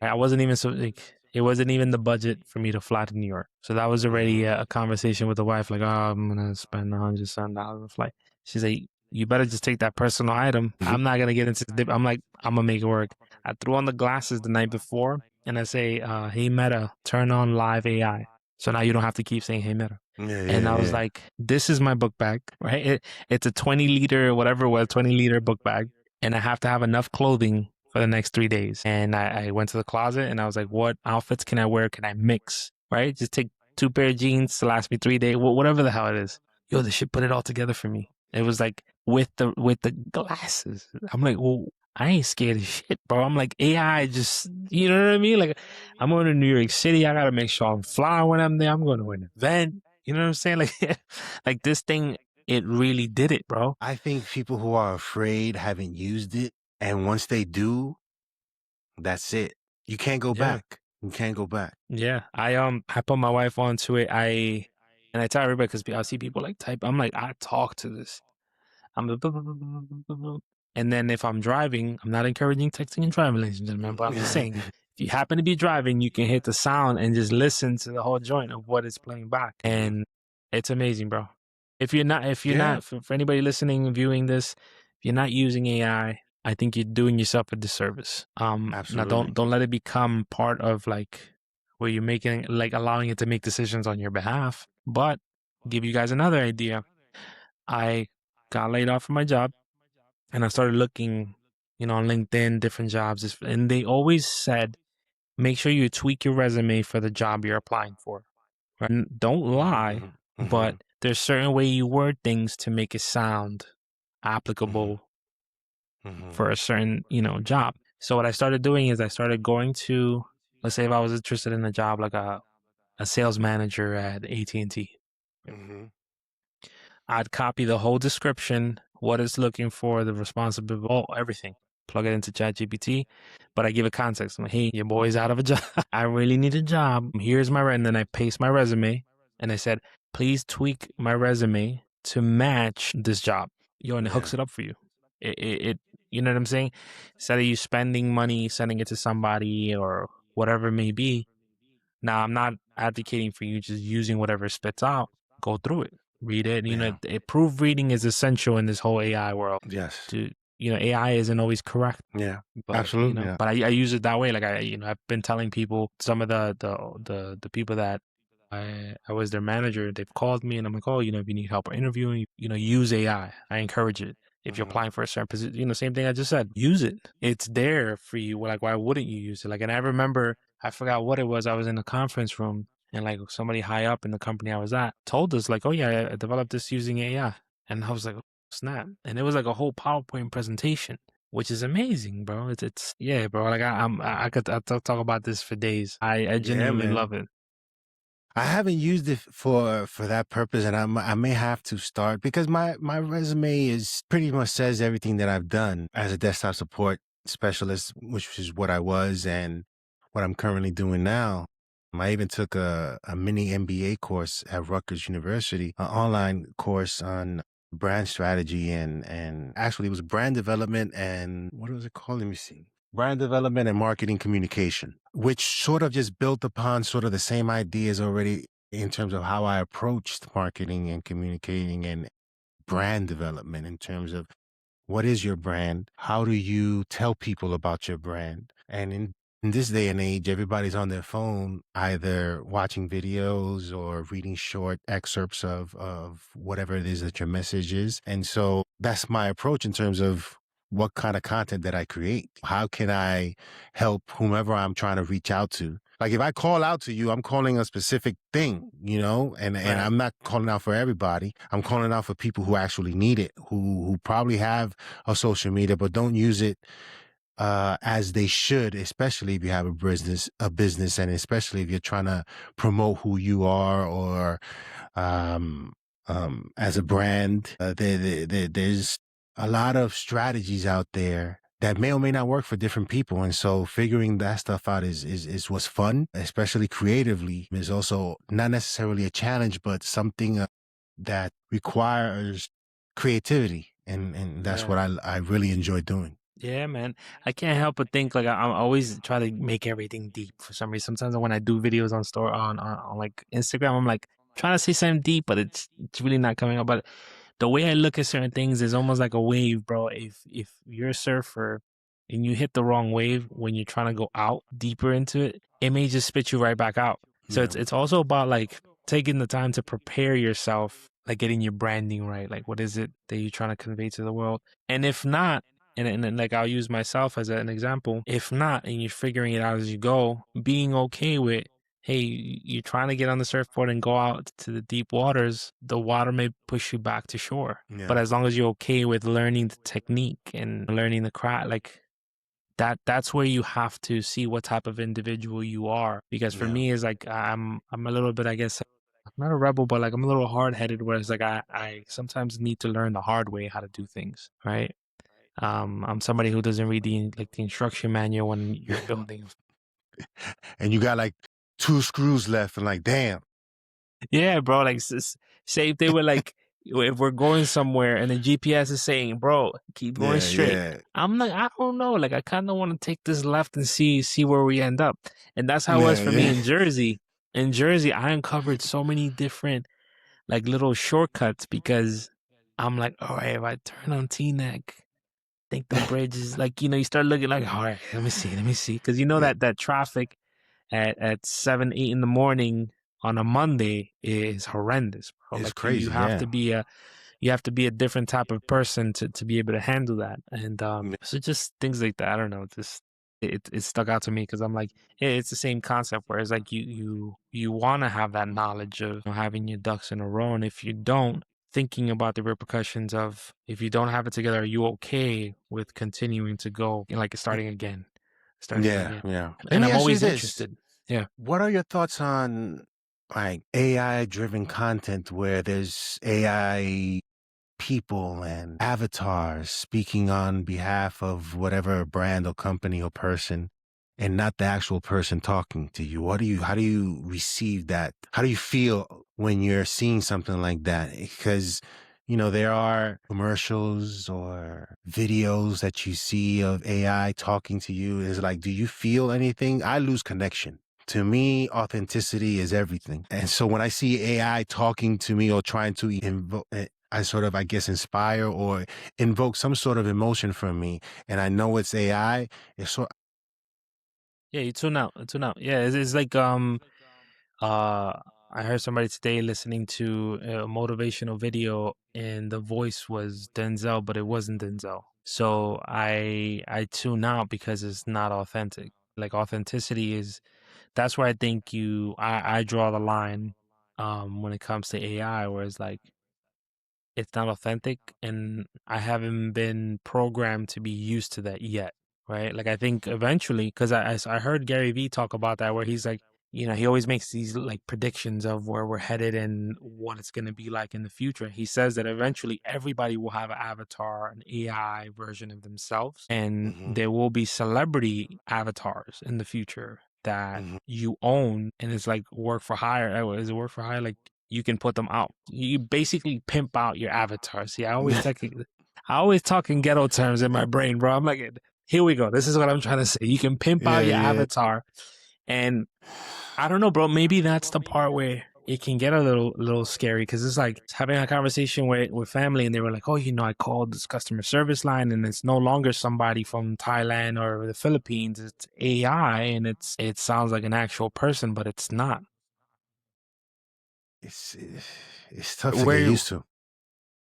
I wasn't even so like it wasn't even the budget for me to fly to New York. So that was already a conversation with the wife. Like, oh, I'm gonna spend $100 on a flight. She's like, you better just take that personal item. I'm not gonna get into the dip. I'm like, I'm gonna make it work. I threw on the glasses the night before, and I say, hey Meta, turn on live AI. So now you don't have to keep saying hey Meta. And I was like, this is my book bag, right? It's a 20-liter, whatever it was, 20-liter book bag. And I have to have enough clothing for the next 3 days. And I went to the closet and I was like, what outfits can I wear? Can I mix, right? Just take 2 pair of jeans to last me 3 days, whatever the hell it is. Yo, this shit put it all together for me. It was like with the glasses. I'm like, well, I ain't scared of shit, bro. I'm like, AI just, you know what I mean? Like, I'm going to New York City. I got to make sure I'm fly when I'm there. I'm going to an event. You know what I'm saying? Like, like this thing, it really did it, bro. I think people who are afraid haven't used it. And once they do, that's it. You can't go back. You can't go back. Yeah. I put my wife onto it. And I tell everybody because I see people like type. I'm like, I talk to this. And then if I'm driving, I'm not encouraging texting and driving, ladies and gentlemen, but I'm just saying, if you happen to be driving, you can hit the sound and just listen to the whole joint of what it's playing back. And it's amazing, bro. If you're not, for anybody listening and viewing this, if you're not using AI, I think you're doing yourself a disservice. Absolutely. Now don't let it become part of like where you're making, like allowing it to make decisions on your behalf. But give you guys another idea. I got laid off from my job and I started looking, on LinkedIn, different jobs. And they always said, make sure you tweak your resume for the job you're applying for. Right? And don't lie, but there's certain way you word things to make it sound applicable for a certain, job. So what I started doing is I started going to, let's say if I was interested in a job like a sales manager at AT&T. I'd copy the whole description, what it's looking for, the responsibility, everything. Plug it into ChatGPT, but I give it context. I'm like, hey, your boy's out of a job. I really need a job. Here's my, and then I paste my resume, and I said, please tweak my resume to match this job. And it hooks it up for you. It you know what I'm saying? Instead of you spending money, sending it to somebody or whatever it may be. Now, I'm not advocating for you just using whatever it spits out. Go through it. Read it. Proofreading is essential in this whole AI world. Yes. AI isn't always correct. Yeah. But, absolutely. But I use it that way. Like I've been telling people, some of the people that I was their manager, they've called me and I'm like, oh, if you need help or interviewing, use AI. I encourage it. If you're applying for a certain position, same thing I just said, use it. It's there for you. Like, why wouldn't you use it? Like, and I remember, I forgot what it was. I was in a conference room and like somebody high up in the company I was at told us like, oh yeah, I developed this using AI. And I was like, oh, snap. And it was like a whole PowerPoint presentation, which is amazing, bro. It's yeah, bro. Like I could talk about this for days. I genuinely love it. I haven't used it for that purpose, and I may have to start because my resume is pretty much says everything that I've done as a desktop support specialist, which is what I was and what I'm currently doing now. I even took a mini MBA course at Rutgers University, an online course on brand strategy and actually it was brand development and what was it called? Let me see. Brand development and marketing communication, which sort of just built upon sort of the same ideas already in terms of how I approached marketing and communicating and brand development in terms of what is your brand? How do you tell people about your brand? And in this day and age, everybody's on their phone, either watching videos or reading short excerpts of whatever it is that your message is. And so that's my approach in terms of what kind of content that I create. How can I help whomever I'm trying to reach out to? Like if I call out to you, I'm calling a specific thing, and I'm not calling out for everybody. I'm calling out for people who actually need it, who probably have a social media, but don't use it as they should, especially if you have a business, and especially if you're trying to promote who you are or as a brand. There's a lot of strategies out there that may or may not work for different people. And so figuring that stuff out is what's fun, especially creatively, is also not necessarily a challenge, but something that requires creativity. And that's what I really enjoy doing. Yeah, man. I can't help but think like I always try to make everything deep for some reason. Sometimes when I do videos on store on like Instagram, I'm like trying to say something deep, but it's really not coming up. But the way I look at certain things is almost like a wave, bro. If you're a surfer and you hit the wrong wave when you're trying to go out deeper into it, it may just spit you right back out. So it's also about like taking the time to prepare yourself, like getting your branding right. Like what is it that you're trying to convey to the world? And if not, and like I'll use myself as an example. If not, and you're figuring it out as you go, being okay with, hey, you're trying to get on the surfboard and go out to the deep waters, the water may push you back to shore. But as long as you're okay with learning the technique and learning the craft, like that's where you have to see what type of individual you are. Because for me, it's like I'm a little bit, I guess, I'm not a rebel, but like I'm a little hard headed. Whereas like I sometimes need to learn the hard way how to do things, right? I'm somebody who doesn't read the instruction manual when you're building. And you got like 2 screws left, and like, damn. Yeah, bro. Like, say if they were like, if we're going somewhere and the GPS is saying, "Bro, keep going straight," I'm like, I don't know. Like, I kind of want to take this left and see where we end up. And that's how it was for me in Jersey. In Jersey, I uncovered so many different like little shortcuts because I'm like, all right, if I turn on Teaneck, think the bridge is like, you start looking like, all right, let me see. Cause that traffic at 7, 8 in the morning on a Monday is horrendous, bro. It's Like crazy. you have to be a different type of person to be able to handle that. And so just things like that. I don't know. Just it stuck out to me because I'm like, yeah, it's the same concept where it's like you want to have that knowledge of having your ducks in a row, and if you don't, thinking about the repercussions of if you don't have it together, are you okay with continuing to go and like starting again? Yeah. Let And me I'm ask you always this. interested. Yeah. What are your thoughts on like AI driven content where there's AI people and avatars speaking on behalf of whatever brand or company or person, and not the actual person talking to you? How do you receive that? How do you feel when you're seeing something like that? Because, there are commercials or videos that you see of AI talking to you. It's like, do you feel anything? I lose connection. To me, authenticity is everything. And so when I see AI talking to me or trying to invoke, I sort of, I guess, inspire or invoke some sort of emotion from me, and I know it's AI, it's so. Yeah, you tune out. Yeah, it's like I heard somebody today listening to a motivational video and the voice was Denzel, but it wasn't Denzel. So I tune out because it's not authentic. Like authenticity is that's where I think I draw the line when it comes to AI, where it's like it's not authentic and I haven't been programmed to be used to that yet, right? Like I think eventually, because I heard Gary Vee talk about that, where he's like, he always makes these like predictions of where we're headed and what it's going to be like in the future. He says that eventually everybody will have an avatar, an AI version of themselves, and there will be celebrity avatars in the future that you own, and it's like work for hire. Oh, is it work for hire? Like you can put them out. You basically pimp out your avatar. See, I always talk in ghetto terms in my brain, bro. I'm like, here we go. This is what I'm trying to say. You can pimp out your avatar, and I don't know, bro. Maybe that's the part where it can get a little scary because it's like having a conversation with family, and they were like, "Oh, I called this customer service line, and it's no longer somebody from Thailand or the Philippines. It's AI, and it sounds like an actual person, but it's not." It's tough to get used to.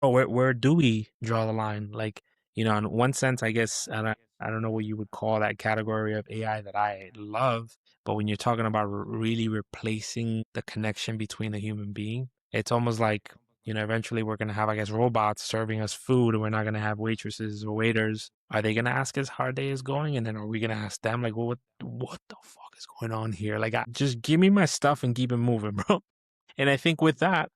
Where do we draw the line? Like, in one sense, I guess I don't know what you would call that category of AI that I love, but when you're talking about really replacing the connection between a human being, it's almost like, eventually we're gonna have, I guess, robots serving us food, and we're not gonna have waitresses or waiters. Are they gonna ask us how our day is going, and then are we gonna ask them like, well, what the fuck is going on here? Like, just give me my stuff and keep it moving, bro. And I think with that,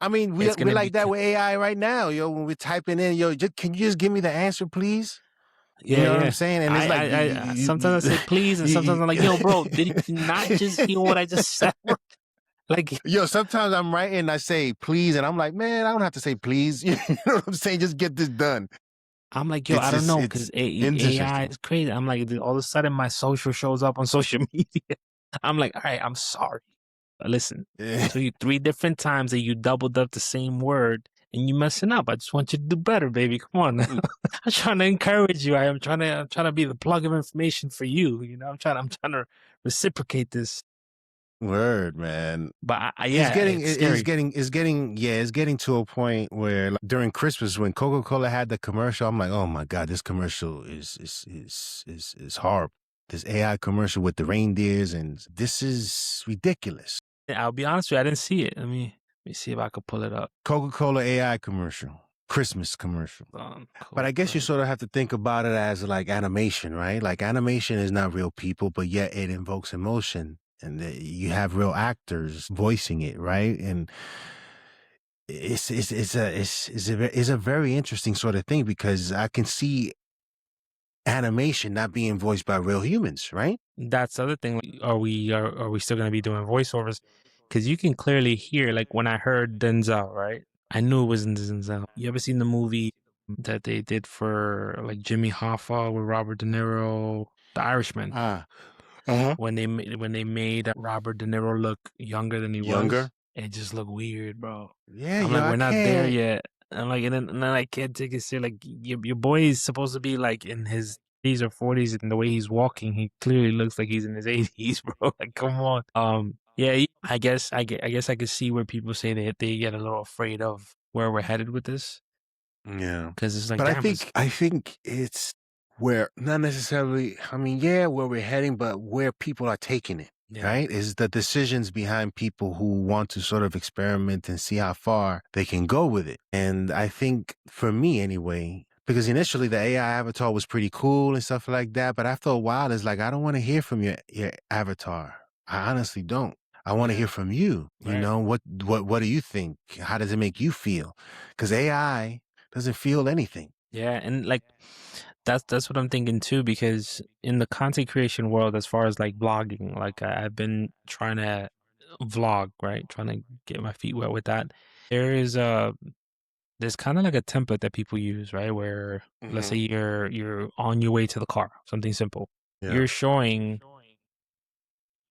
I mean, we're like that with AI right now, yo. When we're typing in, yo, can you just give me the answer, please? You know what I'm Yeah. saying? And it's like I sometimes I say please, and sometimes I'm like, yo, bro, did you not just hear what I just said? Like, yo, sometimes I'm writing, I say please, and I'm like, man, I don't have to say please. You know what I'm saying? Just get this done. I'm like, yo, I don't know, because AI interesting. is crazy. I'm like, all of a sudden my social shows up on social media. I'm like, all right, I'm sorry. Listen, so you 3 different times that you doubled up the same word and you messing up. I just want you to do better, baby. Come on. I'm trying to encourage you. I'm trying to be the plug of information for you. You know, I'm trying to reciprocate this. Word, man. But it's scary. It's getting to a point where, like, during Christmas when Coca-Cola had the commercial, I'm like, oh my God, this commercial is horrible. This AI commercial with the reindeers, and this is ridiculous. I'll be honest with you, I didn't see it. Let me see if I could pull it up. Coca-Cola AI commercial. Christmas commercial. But I guess you sort of have to think about it as like animation, right? Like, animation is not real people, but yet it invokes emotion, and you have real actors voicing it, right? And it's a very interesting sort of thing, because I can see animation not being voiced by real humans, right? That's the other thing. Are we still going to be doing voiceovers? Because you can clearly hear, like when I heard Denzel, right? I knew it wasn't Denzel. You ever seen the movie that they did for like Jimmy Hoffa with Robert De Niro, The Irishman? When they made Robert De Niro look younger than he was, it just looked weird, bro. Yeah, I'm like, we're not there yet. I'm like, and then I can't take it serious. Like, your boy is supposed to be like in his 30s or 40s, and the way he's walking, he clearly looks like he's in his 80s, bro. Like, come on. Yeah, I guess I could see where people say they get a little afraid of where we're headed with this. Yeah, because it's like, but damn, I think it's where, not necessarily, I mean, yeah, where we're heading, but where people are taking it. Yeah. Right? Is the decisions behind people who want to sort of experiment and see how far they can go with it. And I think, for me anyway, because initially the AI avatar was pretty cool and stuff like that, but after a while, it's like, I don't want to hear from your avatar. I honestly don't. I want to hear from you. You Right. know, what do you think? How does it make you feel? Because AI doesn't feel anything. Yeah, and like that's what I'm thinking too, because in the content creation world, as far as like blogging, like I've been trying to vlog, right? Trying to get my feet wet with that. There's kind of like a template that people use, right? Where let's say you're on your way to the car, something simple. Yeah. You're showing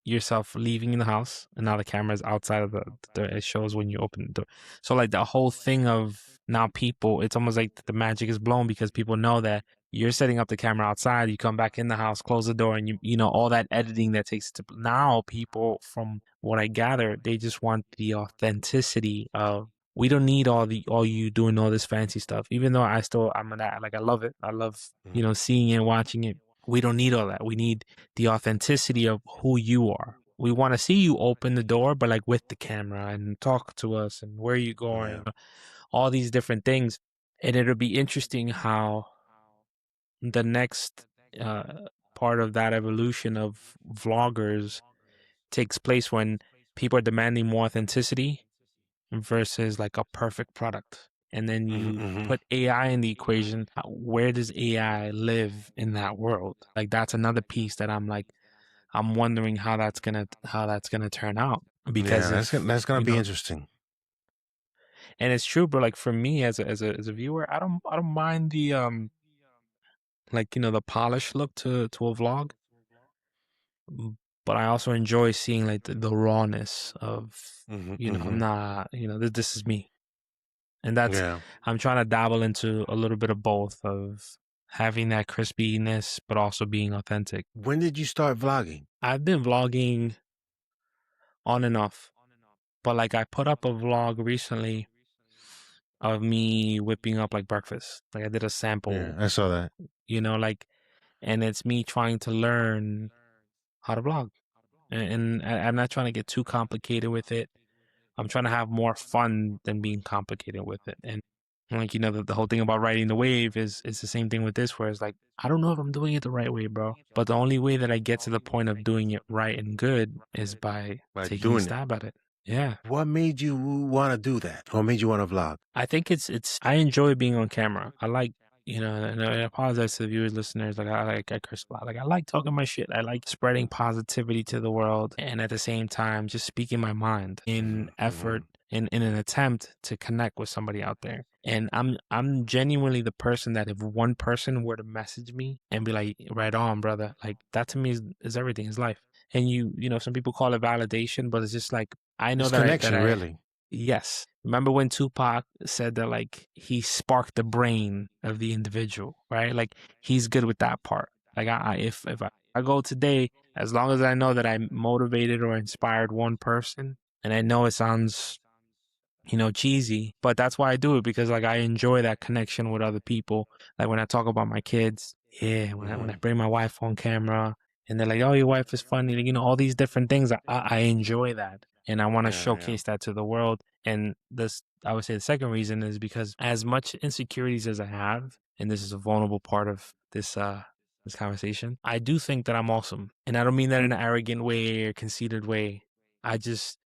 yourself leaving the house, and now the camera's outside of the it shows when you open the door. So like the whole thing of now people, it's almost like the magic is blown, because people know that you're setting up the camera outside, you come back in the house, close the door, and you know all that editing that takes to now people, from what I gather, they just want the authenticity of, we don't need all you doing all this fancy stuff, even though I love it. I love, seeing it, watching it. We don't need all that. We need the authenticity of who you are. We want to see you open the door, but like with the camera, and talk to us, and where you going, all these different things. And it'll be interesting how the next part of that evolution of vloggers takes place, when people are demanding more authenticity versus like a perfect product. And then you put AI in the equation. Where does AI live in that world? Like, that's another piece that I'm wondering how that's gonna turn out. Because that's gonna be interesting. And it's true, bro. Like, for me as a viewer, I don't mind the the polished look to a vlog, but I also enjoy seeing like the rawness of I'm not, this is me. And that's, I'm trying to dabble into a little bit of both, of having that crispiness, but also being authentic. When did you start vlogging? I've been vlogging on and off, but like I put up a vlog recently of me whipping up like breakfast. Like I did a sample. Yeah, I saw that. And it's me trying to learn how to vlog. And I'm not trying to get too complicated with it. I'm trying to have more fun than being complicated with it. And like, the whole thing about riding the wave is the same thing with this, where it's like, I don't know if I'm doing it the right way, bro. But the only way that I get to the point of doing it right and good is by taking a stab at it. Yeah. What made you want to do that? What made you want to vlog? I think I enjoy being on camera. I like, and I apologize to the viewers, listeners. Like I curse a lot. Like I like talking my shit. I like spreading positivity to the world, and at the same time, just speaking my mind in effort, in an attempt to connect with somebody out there. And I'm genuinely the person that if one person were to message me and be like, "Right on, brother," like that to me is everything. Is life. And some people call it validation, but it's just like I know It's that connection, really. yes. Remember when Tupac said that like he sparked the brain of the individual, right? Like he's good with that part. Like if I go today, as long as I know that I motivated or inspired one person, and I know it sounds cheesy, but that's why I do it because like I enjoy that connection with other people. Like when I talk about my kids, yeah, when I bring my wife on camera and they're like, "Oh, your wife is funny," like, all these different things. I enjoy that, and I want to showcase that to the world. And this, I would say, the second reason is because as much insecurities as I have, and this is a vulnerable part of this conversation, I do think that I'm awesome, and I don't mean that in an arrogant way or conceited way. I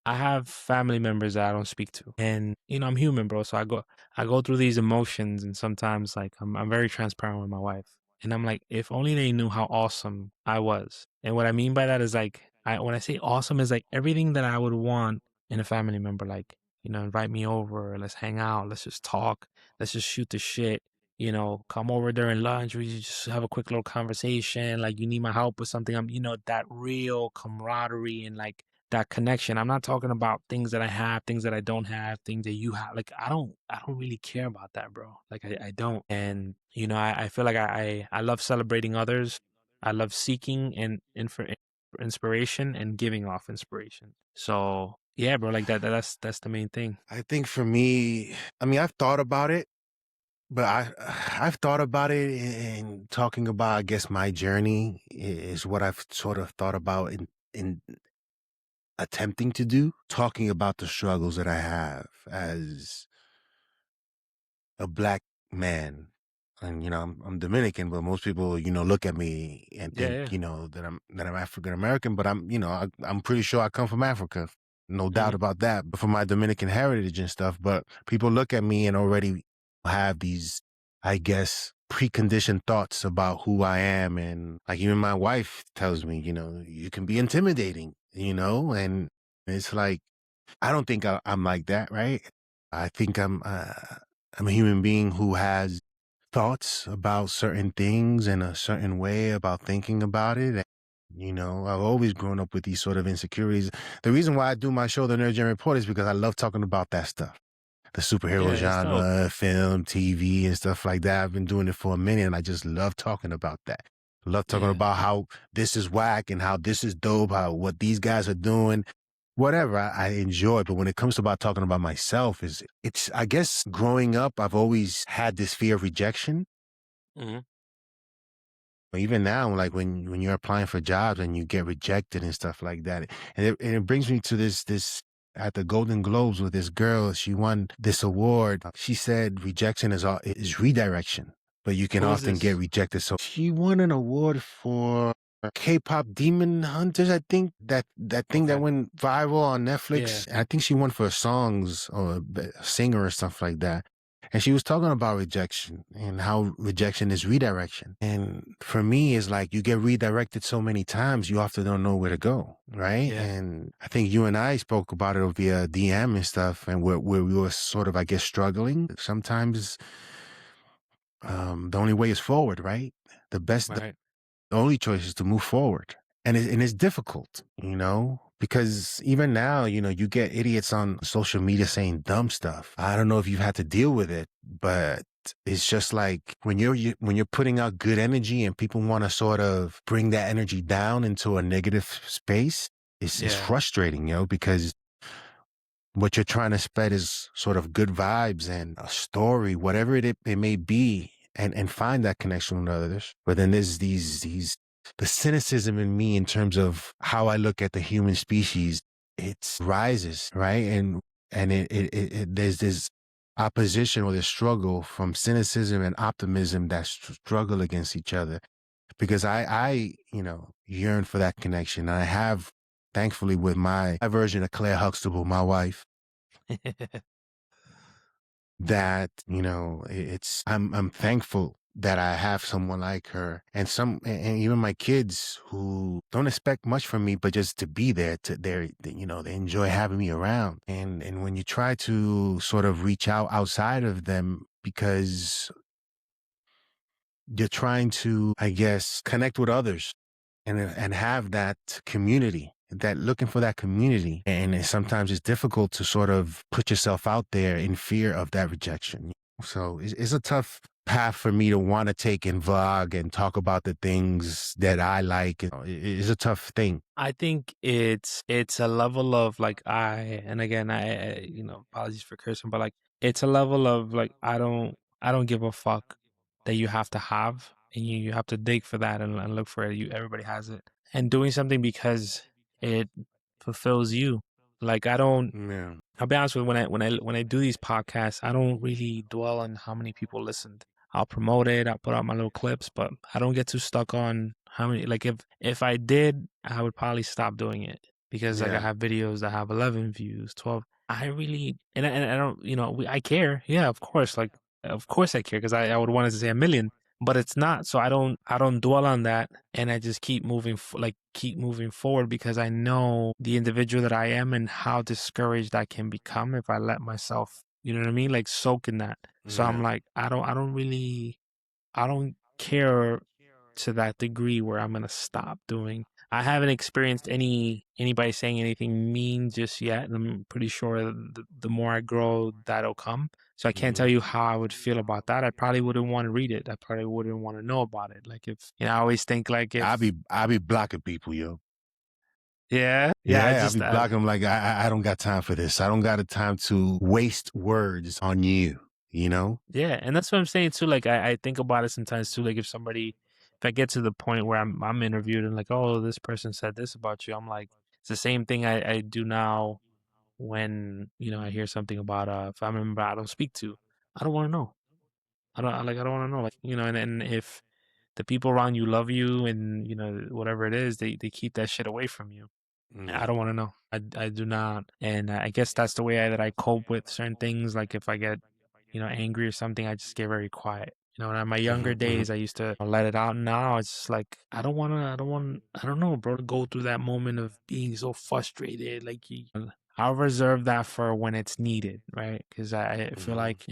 have family members that I don't speak to. And I'm human, bro. So I go through these emotions and sometimes like I'm very transparent with my wife. And I'm like, if only they knew how awesome I was. And what I mean by that is like when I say awesome is like everything that I would want in a family member, like, invite me over, let's hang out, let's just talk, let's just shoot the shit. Come over during lunch. We just have a quick little conversation. Like, you need my help with something. That real camaraderie and like that connection. I'm not talking about things that I have, things that I don't have, things that you have. Like I don't really care about that, bro. Like I don't. And I feel like I love celebrating others. I love seeking and for inspiration and giving off inspiration. So yeah, bro, like that's the main thing. I think for me, I mean, I've thought about it, but I've thought about it and talking about, I guess, my journey is what I've sort of thought about in attempting to do, talking about the struggles that I have as a Black man. And I'm Dominican, but most people look at me and think Yeah, that I'm African American. But I'm pretty sure I come from Africa, no yeah. doubt about that. But from my Dominican heritage and stuff, but people look at me and already have these, I guess, preconditioned thoughts about who I am, and like even my wife tells me, you can be intimidating, and it's like I don't think I'm like that, right? I think I'm a human being who has thoughts about certain things and a certain way about thinking about it. And, I've always grown up with these sort of insecurities. The reason why I do my show, The Nerd Gen Report, is because I love talking about that stuff. The superhero Yeah, it's dope. genre, film, TV, and stuff like that. I've been doing it for a minute, and I just love talking about that. I love talking Yeah. about how this is whack and how this is dope, how what these guys are doing. Whatever I enjoy, but when it comes to about talking about myself, it's I guess growing up, I've always had this fear of rejection. Mm-hmm. Even now, like when you're applying for jobs and you get rejected and stuff like that, and it brings me to this at the Golden Globes with this girl. She won this award. She said rejection is redirection, but you can Who is often get this? rejected. So she won an award for K-pop Demon Hunters. I think that thing that Okay. went viral on Yeah. Netflix. I think she won for songs or a singer or stuff like that. And she was talking about rejection and how rejection is redirection. And for me, it's like you get redirected so many times, you often don't know where to go, right? Yeah. And I think you and I spoke about it via DM and stuff, and where we were sort of, I guess, struggling. Sometimes the only way is forward, right? The Right. only choice is to move forward. And it's difficult, because even now, you get idiots on social media saying dumb stuff. I don't know if you've had to deal with it, but it's just like when you're putting out good energy and people want to sort of bring that energy down into a negative space, it's Yeah. frustrating, because what you're trying to spread is sort of good vibes and a story, whatever it may be, and find that connection with others. But then there's the cynicism in me in terms of how I look at the human species. It rises, right? And there's this opposition or this struggle from cynicism and optimism that struggle against each other. Because I yearn for that connection. I have, thankfully, with my version of Claire Huxtable, my wife, that I'm thankful that I have someone like her, and and even my kids who don't expect much from me, but just to be there. They enjoy having me around. And when you try to sort of reach out outside of them because you're trying to, I guess, connect with others and have that community, that looking for that community. And sometimes it's difficult to sort of put yourself out there in fear of that rejection. So it's a tough path for me to want to take and vlog and talk about the things that I like. It's a tough thing. I think it's a level of like and again I apologies for cursing, but like it's a level of like I don't give a fuck that you have to have, and you have to dig for that and look for it. Everybody has it, and doing something because it fulfills you. Like I don't. Yeah. I'll be honest with you, when I do these podcasts, I don't really dwell on how many people listened. I'll promote it, I'll put out my little clips, but I don't get too stuck on how many. Like if I did, I would probably stop doing it because like I Yeah. have videos that have 11 views, 12. I really and I don't, I care. Yeah, of course, like of course I care because I would want it to say a million, but it's not. So I don't dwell on that, and I just keep keep moving forward because I know the individual that I am and how discouraged I can become if I let myself, you know what I mean, like soak in that. So I'm Yeah. like I don't care to that degree where I'm gonna stop doing. I haven't experienced anybody saying anything mean just yet, and I'm pretty sure the more I grow, that'll come. So I can't tell Mhm. you how I would feel about that. I probably wouldn't want to read it. I probably wouldn't want to know about it. Like if I always think like if I be blocking people, yo. yeah, I Yeah, I just be blocking them like I don't got time for this. I don't got the time to waste words on you, you know? yeah, and that's what I'm saying too. Like I think about it sometimes too. Like if I get to the point where I'm interviewed and like, oh, this person said this about you, I'm like, it's the same thing I do now when I hear something about a family member I don't speak to. I don't want to know. I don't want to know. Like and if the people around you love you and whatever it is, they keep that shit away from you. I Yeah. don't want to know. I do not. And I guess that's the way that I cope with certain things. Like if I get, angry or something, I just get very quiet. In my younger Mhm, mhm. days, I used to let it out. Now it's just like, I don't know, bro, to go through that moment of being so frustrated. Like I'll reserve that for when it's needed, right? Because I feel Mhm. like,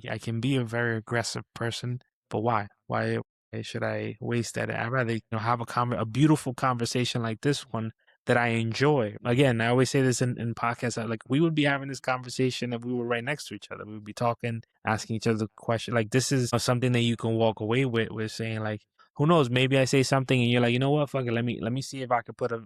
I can be a very aggressive person, but why? Why should I waste that? I'd rather, have a beautiful conversation like this one that I enjoy. Again, I always say this in podcasts, like we would be having this conversation if we were right next to each other. We would be talking, asking each other questions. Like this is something that you can walk away with saying like, who knows, maybe I say something and you're like, you know what, fuck it, let me see if I could put a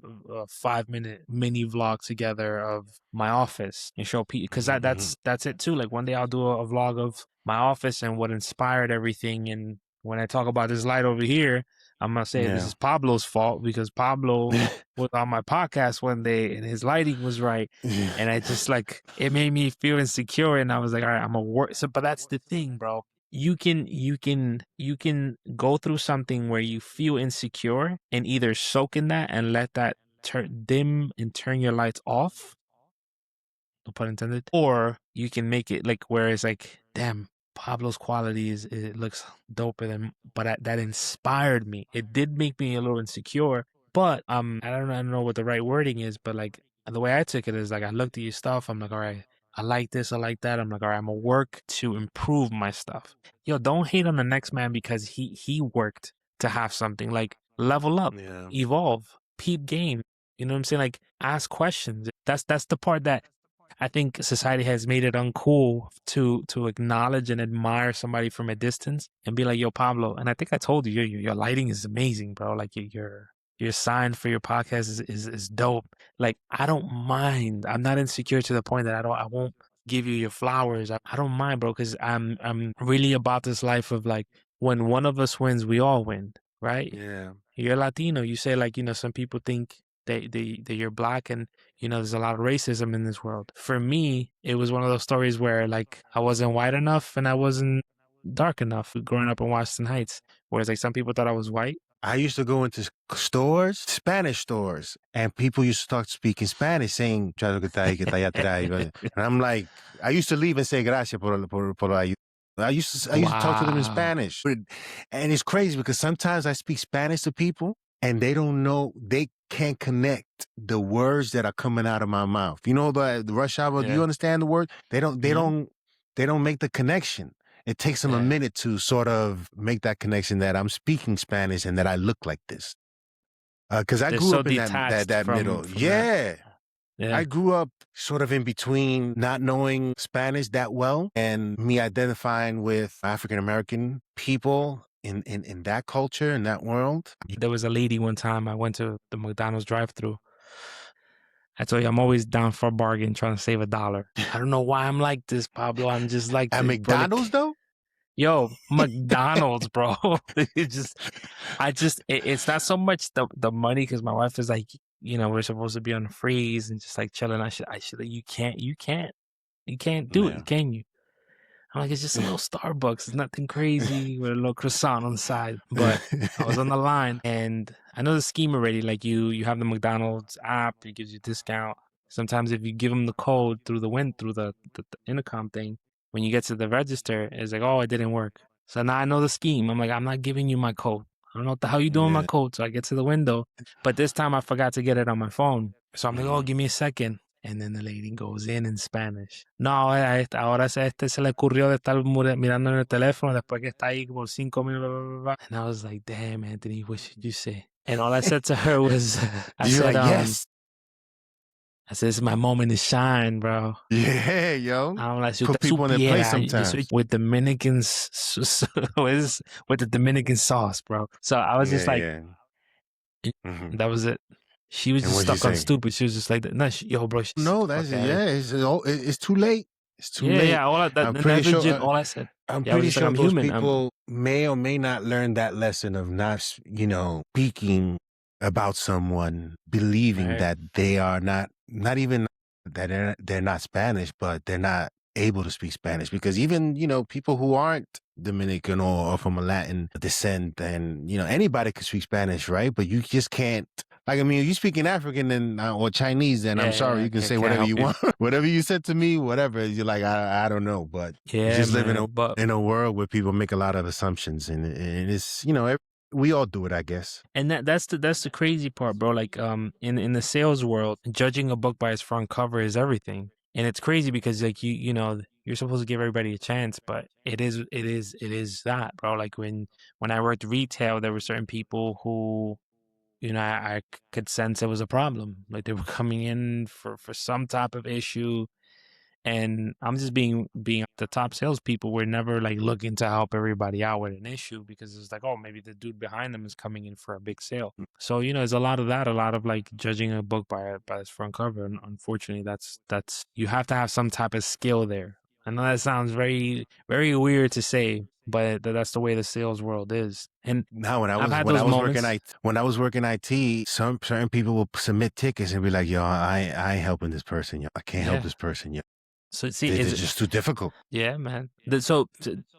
5-minute mini vlog together of my office and show people, because Mhm, mhm. that's it too. Like one day I'll do a vlog of my office and what inspired everything. And when I talk about this light over here, I'm gonna say this Yeah. is Pablo's fault because Pablo was on my podcast one day and his lighting was right. And I just like, it made me feel insecure. And I was like, all right, I'm a work. So, but that's the thing, bro. You can go through something where you feel insecure and either soak in that and let that dim and turn your lights off, no pun intended, or you can make it like where it's like, damn, Pablo's quality it looks doper than, but that inspired me. It did make me a little insecure, but I don't know what the right wording is, but like the way I took it is like I looked at your stuff, I'm like, all right, I like this, I like that. I'm like, all right, I'm gonna work to improve my stuff. Yo, don't hate on the next man because he worked to have something. Like level up, Yeah. evolve, peep game. You know what I'm saying? Like ask questions. That's the part that I think society has made it uncool to acknowledge and admire somebody from a distance and be like, "Yo, Pablo." And I think I told you, your lighting is amazing, bro. Like your sign for your podcast is dope. Like I don't mind. I'm not insecure to the point that I won't give you your flowers. I don't mind, bro, because I'm really about this life of like when one of us wins, we all win, right? Yeah. You're Latino. You say like, some people think that you're black and there's a lot of racism in this world. For me, it was one of those stories where like I wasn't white enough and I wasn't dark enough growing up in Washington Heights. Whereas like some people thought I was white. I used to go into stores, Spanish stores, and people used to start speaking Spanish, saying, "Chalo que está ahí, que está allá atrás." And I'm like, I used to leave and say, "Gracias por la ayuda." I used to talk to them in Spanish. And it's crazy because sometimes I speak Spanish to people and they don't know, they can't connect the words that are coming out of my mouth. You know, the rush hour, do you understand the word? They don't make the connection. It takes them a minute to sort of make that connection that I'm speaking Spanish and that I look like this. Because I grew up in that middle. That. Yeah. I grew up sort of in between not knowing Spanish that well and me identifying with African-American people in that culture, in that world. There was a lady one time I went to the McDonald's drive-thru. I told you, I'm always down for a bargain trying to save $1. I don't know why I'm like this, Pablo. I'm just like at McDonald's, though? Yo, McDonald's, bro. It's not so much the money because my wife is like, you know, we're supposed to be on the freeze and just like chilling. I should, you can't do it, can you? I'm like, it's just a little Starbucks. It's nothing crazy with a little croissant on the side. But I was on the line and I know the scheme already. Like you have the McDonald's app, it gives you a discount. Sometimes if you give them the code through the intercom thing, when you get to the register, it's like, oh, it didn't work. So now I know the scheme. I'm like, I'm not giving you my code. I don't know what the hell you doing with my code. So I get to the window. But this time I forgot to get it on my phone. So I'm like, oh, give me a second. And then the lady goes in Spanish. No, ahora se le ocurrió de estar mirando en el teléfono después que está ahí por 5 minutos. Blah, blah, blah. And I was like, damn, Anthony, what should you say? And all I said to her was, I said, yes. I said, this is my moment to shine, bro. Yeah, yo. I'm like, put people in their place sometimes. With Dominicans, with the Dominican sauce, bro. So I was just like, that was it. She was just stuck on stupid. She was just like, no, yo, bro. No, that's it's too late. It's too late. Yeah, I'm pretty sure. All I said. I'm pretty sure those people may or may not learn that lesson of not, you know, speaking about someone, believing that they are not even that they're not Spanish, but they're not able to speak Spanish. Because even, you know, people who aren't Dominican or from a Latin descent, and, you know, anybody can speak Spanish, right? But you just can't. Like, I mean, if you speak in African or Chinese, then I'm sorry, you can say whatever you want. Whatever you said to me, whatever. You're like, I don't know. But you just live in a world where people make a lot of assumptions. And it's, you know, we all do it, I guess. And that's the crazy part, bro. Like, in the sales world, judging a book by its front cover is everything. And it's crazy because, like, you know, you're supposed to give everybody a chance, but it is that, bro. Like when I worked retail, there were certain people who, you know, I could sense it was a problem. Like they were coming in for some type of issue. And I'm just being the top salespeople. We're never like looking to help everybody out with an issue because it's like, oh, maybe the dude behind them is coming in for a big sale. So, you know, there's a lot of that, a lot of like judging a book by its front cover. And unfortunately, that's you have to have some type of skill there. I know that sounds very, very weird to say, but that's the way the sales world is. And now, when I was working IT, some certain people will submit tickets and be like, "Yo, I ain't helping this person. Yo, I can't help this person. Yo." So see, it's just too difficult. Yeah, man. So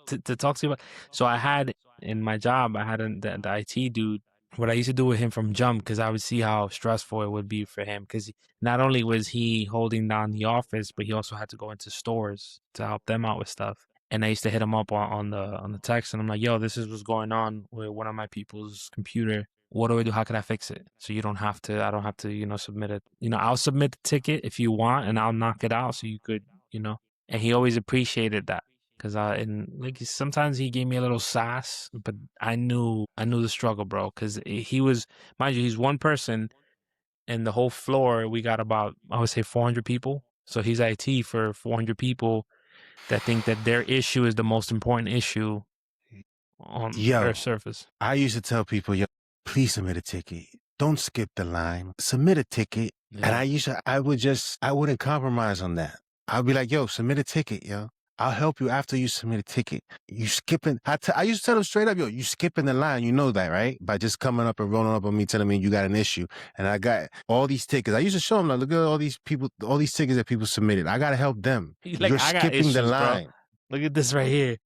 to talk to you about, so I had in my job, I had the IT dude. What I used to do with him from jump, because I would see how stressful it would be for him, because not only was he holding down the office, but he also had to go into stores to help them out with stuff. And I used to hit him up on the text, and I'm like, "Yo, this is what's going on with one of my people's computer. What do I do? How can I fix it? So I don't have to, you know, submit it. You know, I'll submit the ticket if you want, and I'll knock it out so you could, you know." And he always appreciated that. Cause and like sometimes he gave me a little sass, but I knew the struggle, bro. Cause he was, mind you, he's one person, and the whole floor we got about, I would say 400 people. So he's IT for 400 people that think that their issue is the most important issue on Earth's surface. I used to tell people, yo, please submit a ticket. Don't skip the line. Submit a ticket. Yeah. And I wouldn't compromise on that. I'd be like, yo, submit a ticket, yo. I'll help you after you submit a ticket. You skipping. I used to tell them straight up, yo, you skipping the line. You know that, right? By just coming up and rolling up on me, telling me you got an issue. And I got all these tickets. I used to show them, like, look at all these people, all these tickets that people submitted. I got to help them. Like, you're skipping the line. Bro. Look at this right here.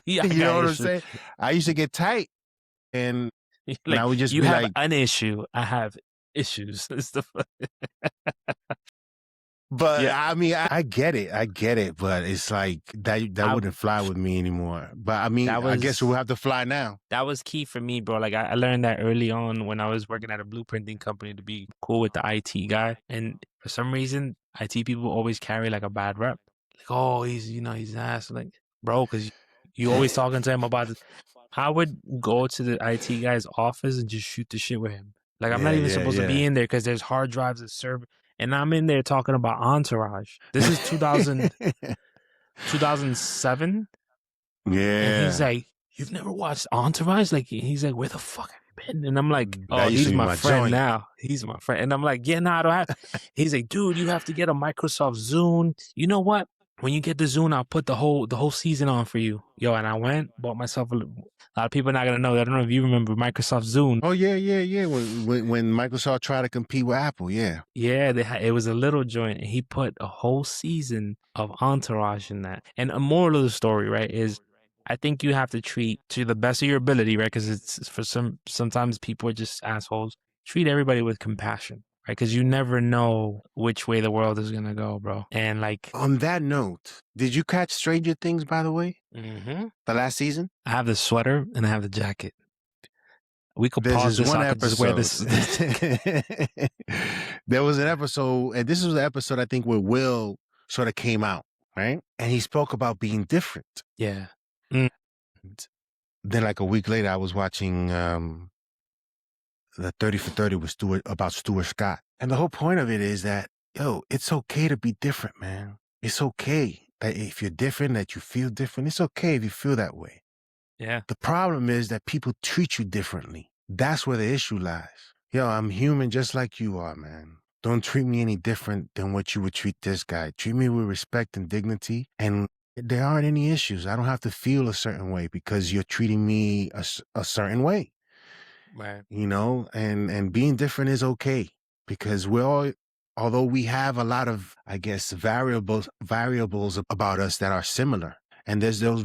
You know what I'm saying? I used to get tight. And like, I would just you be have like, an issue. I have issues. But Yeah, I mean, I get it, but it's like that I wouldn't fly with me anymore. But I mean, that I guess we'll was have to fly now. that was key for me, bro. Like I learned that early on when I was working at a blueprinting company to be cool with the IT guy. And for some reason, IT people always carry like a bad rep. Like, oh, he's an ass. Like, bro, because you always talking to him about this. I would go to the IT guy's office and just shoot the shit with him. Like, I'm not Yeah, even yeah, supposed to be yeah. in there because there's hard drives that serve. And I'm in there talking about Entourage. This is 2007. And he's Yeah. like, "You've never watched Entourage?" Like, he's like, "Where the fuck have you been?" And I'm like, That "Oh, used to he's be my my friend joint. now. He's my friend." And I'm like, "Yeah, no, I don't have." He's like, "Dude, you have to get a Microsoft Zune. You know what? When you get the Zune, I'll put the whole season on for you." Yo, and I went, bought myself a lot of people are not gonna know. I don't know if you remember Microsoft Zune. Oh yeah, yeah, yeah. When Microsoft tried to compete with Apple, yeah. Yeah, it was a little joint, and he put a whole season of Entourage in that. And a moral of the story, right, is I think you have to treat to the best of your ability, right? Because it's for sometimes people are just assholes. Treat everybody with compassion, right? Because you never know which way the world is gonna go, bro. And like, On that note, did you catch Stranger Things, by the way? hmm The last season? I have the sweater and I have the jacket. We could There's pause this this so one I could just wear episode. this jacket. There was an episode, and this was the episode I think where Will sort of came out, right? And he spoke about being different. Yeah. Mm. Then, like a week later, I was watching the 30 for 30 with Stuart Scott. And the whole point of it is that, yo, it's okay to be different, man. It's okay that if you're different, that you feel different. It's okay if you feel that way. Yeah. The problem is that people treat you differently. That's where the issue lies. Yo, I'm human just like you are, man. Don't treat me any different than what you would treat this guy. Treat me with respect and dignity. And there aren't any issues. I don't have to feel a certain way because you're treating me a certain way. Right. You know, and being different is okay because we're all, although we have a lot of, I guess, variables about us that are similar, and there's those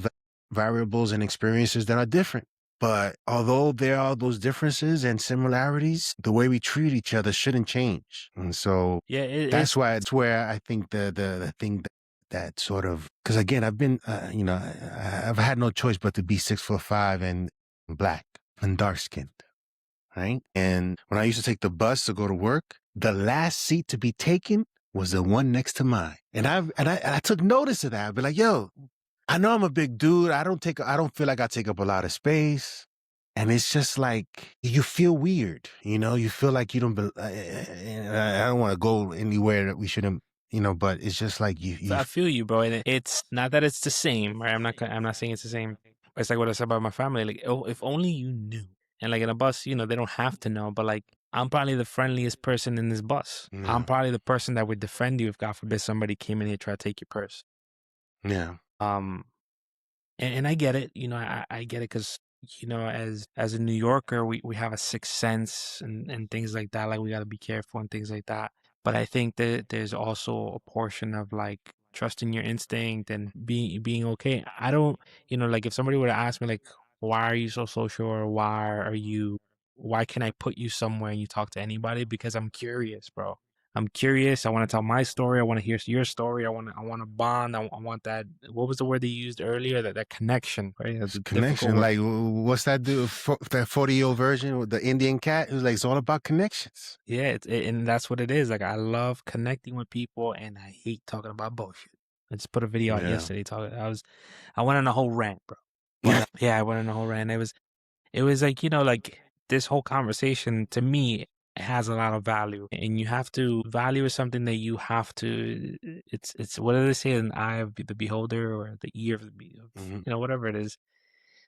variables and experiences that are different. But although there are those differences and similarities, the way we treat each other shouldn't change. And so Yeah, that's why it's where I think the thing that sort of, because again, I've been, I've had no choice but to be 6'5" and black and dark skinned. Right. And when I used to take the bus to go to work, the last seat to be taken was the one next to mine. And I took notice of that. I'd be like, yo, I know I'm a big dude. I don't feel like I take up a lot of space. And it's just like, you feel weird, you feel like you don't, I don't want to go anywhere that we shouldn't, but it's just like I feel you, bro. And it's not that it's the same, right? I'm not saying it's the same. It's like what I said about my family. Like, oh, if only you knew. And like in a bus, they don't have to know, but like I'm probably the friendliest person in this bus. I'm probably the person that would defend you if God forbid somebody came in here and tried to take your purse. Yeah. And I get it. I get it because as a New Yorker, we have a sixth sense and things like that. Like we got to be careful and things like that. But I think that there's also a portion of like trusting your instinct and being okay. I don't, like if somebody were to ask me like, why are you so social, or why can I put you somewhere and you talk to anybody? Because I'm curious, bro. I'm curious. I want to tell my story. I want to hear your story. I want to bond. I want that. What was the word they used earlier? That connection, right? That's a difficult Connection. word. Like, what's that do? That 40-year-old version with the Indian cat? It was like, it's all about connections. Yeah, and that's what it is. Like I love connecting with people, and I hate talking about bullshit. I just put a video out Yeah. yesterday. I went on a whole rant, bro. But yeah, I went on a whole rant. It was like, like this whole conversation to me has a lot of value, and you have to value is something that you have to, it's what do they say, an eye of the beholder or the ear of whatever it is.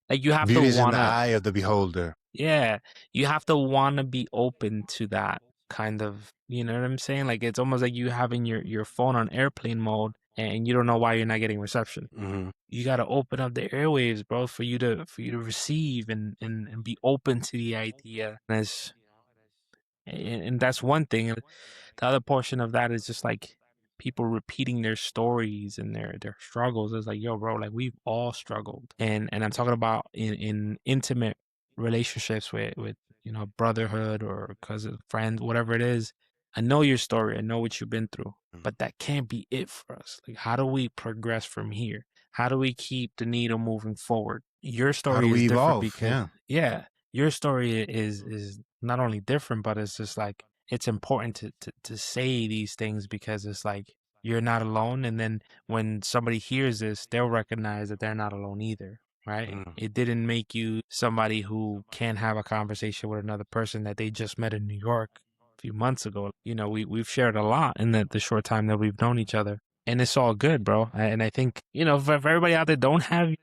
Like you have to Beauty's in want the to, eye of the beholder. yeah, you have to want to be open to that kind of, you know what I'm saying? Like it's almost like you having your phone on airplane mode and you don't know why you're not getting reception. You got to open up the airwaves, bro, for you to receive and be open to the idea. And that's one thing. And the other portion of that is just like people repeating their stories and their struggles. It's like, yo, bro, like we've all struggled. And I'm talking about in intimate relationships with brotherhood or cousin, friends, whatever it is. I know your story. I know what you've been through, Mm. but that can't be it for us. Like, how do we progress from here? How do we keep the needle moving forward? Your How do story is we different evolve? because, Yeah. yeah, your story is not only different, but it's just like it's important to say these things because it's like you're not alone. And then when somebody hears this, they'll recognize that they're not alone either. Right? Mm. It didn't make you somebody who can't have a conversation with another person that they just met in New York few months ago. You know, we've shared a lot in the short time that we've known each other, and it's all good, bro. And I think, you know, for everybody out there, don't have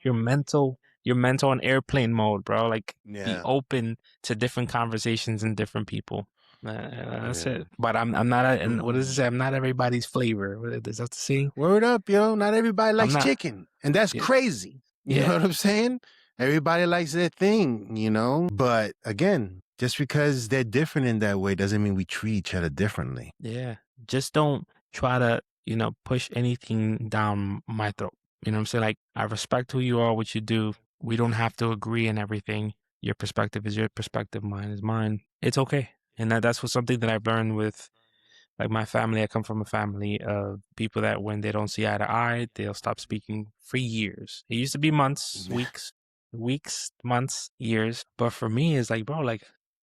your mental on airplane mode, bro. Like, be Yeah. open to different conversations and different people. That's Yeah. it. But I'm not. And what does it say? I'm not everybody's flavor. Is that the saying? Word up, yo. Not everybody I'm likes not. chicken. And that's Yeah. crazy. You know Yeah. what I'm saying? Everybody likes their thing, you know? But again, just because they're different in that way doesn't mean we treat each other differently. Yeah. Just don't try to, you know, push anything down my throat. You know what I'm saying? Like, I respect who you are, what you do. We don't have to agree in everything. Your perspective is your perspective, mine is mine. It's okay. And that's what something that I've learned with like my family. I come from a family of people that when they don't see eye to eye, they'll stop speaking for years. It used to be months, weeks, months, years. But for me, it's like, bro, like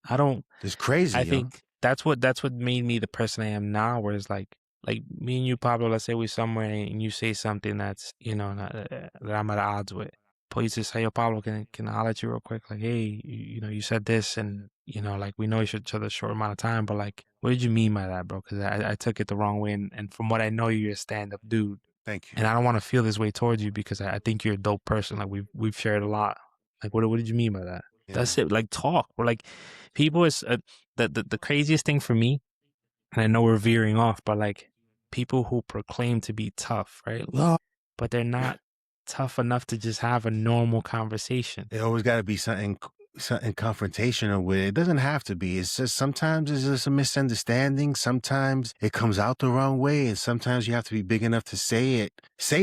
I don't It's crazy, I yo. think that's what made me the person I am now. Where it's like me and you, Pablo. Let's say we're somewhere and you say something that's that I'm at odds with. Please just say, "Yo, Pablo, can I holler at you real quick? Like, hey, you know, you said this, and you know, like we know each other a short amount of time, but like, what did you mean by that, bro? Because I took it the wrong way, and from what I know, you're a stand up dude, Thank you. and I don't want to feel this way towards you because I think you're a dope person. Like we've shared a lot. Like, what did you mean by that? Yeah. That's it. Like, talk. Or like, people is the craziest thing for me, and I know we're veering off, but like people who proclaim to be tough, right? But they're not tough enough to just have a normal conversation. It always got to be something confrontational with it. It doesn't have to be. It's just sometimes it's just a misunderstanding. Sometimes it comes out the wrong way, and sometimes you have to be big enough to say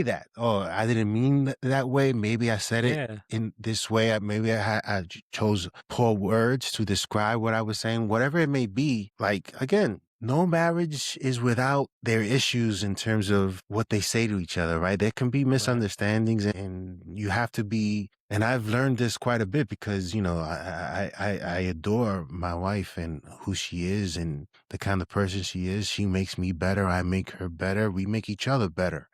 that. Oh, I didn't mean that way. Maybe I said it Yeah, in this way. Maybe I chose poor words to describe what I was saying. Whatever it may be. Like again, no marriage is without their issues in terms of what they say to each other, right? There can be right, misunderstandings, and you have to be. And I've learned this quite a bit because, you know, I adore my wife and who she is and the kind of person she is. She makes me better. I make her better. We make each other better.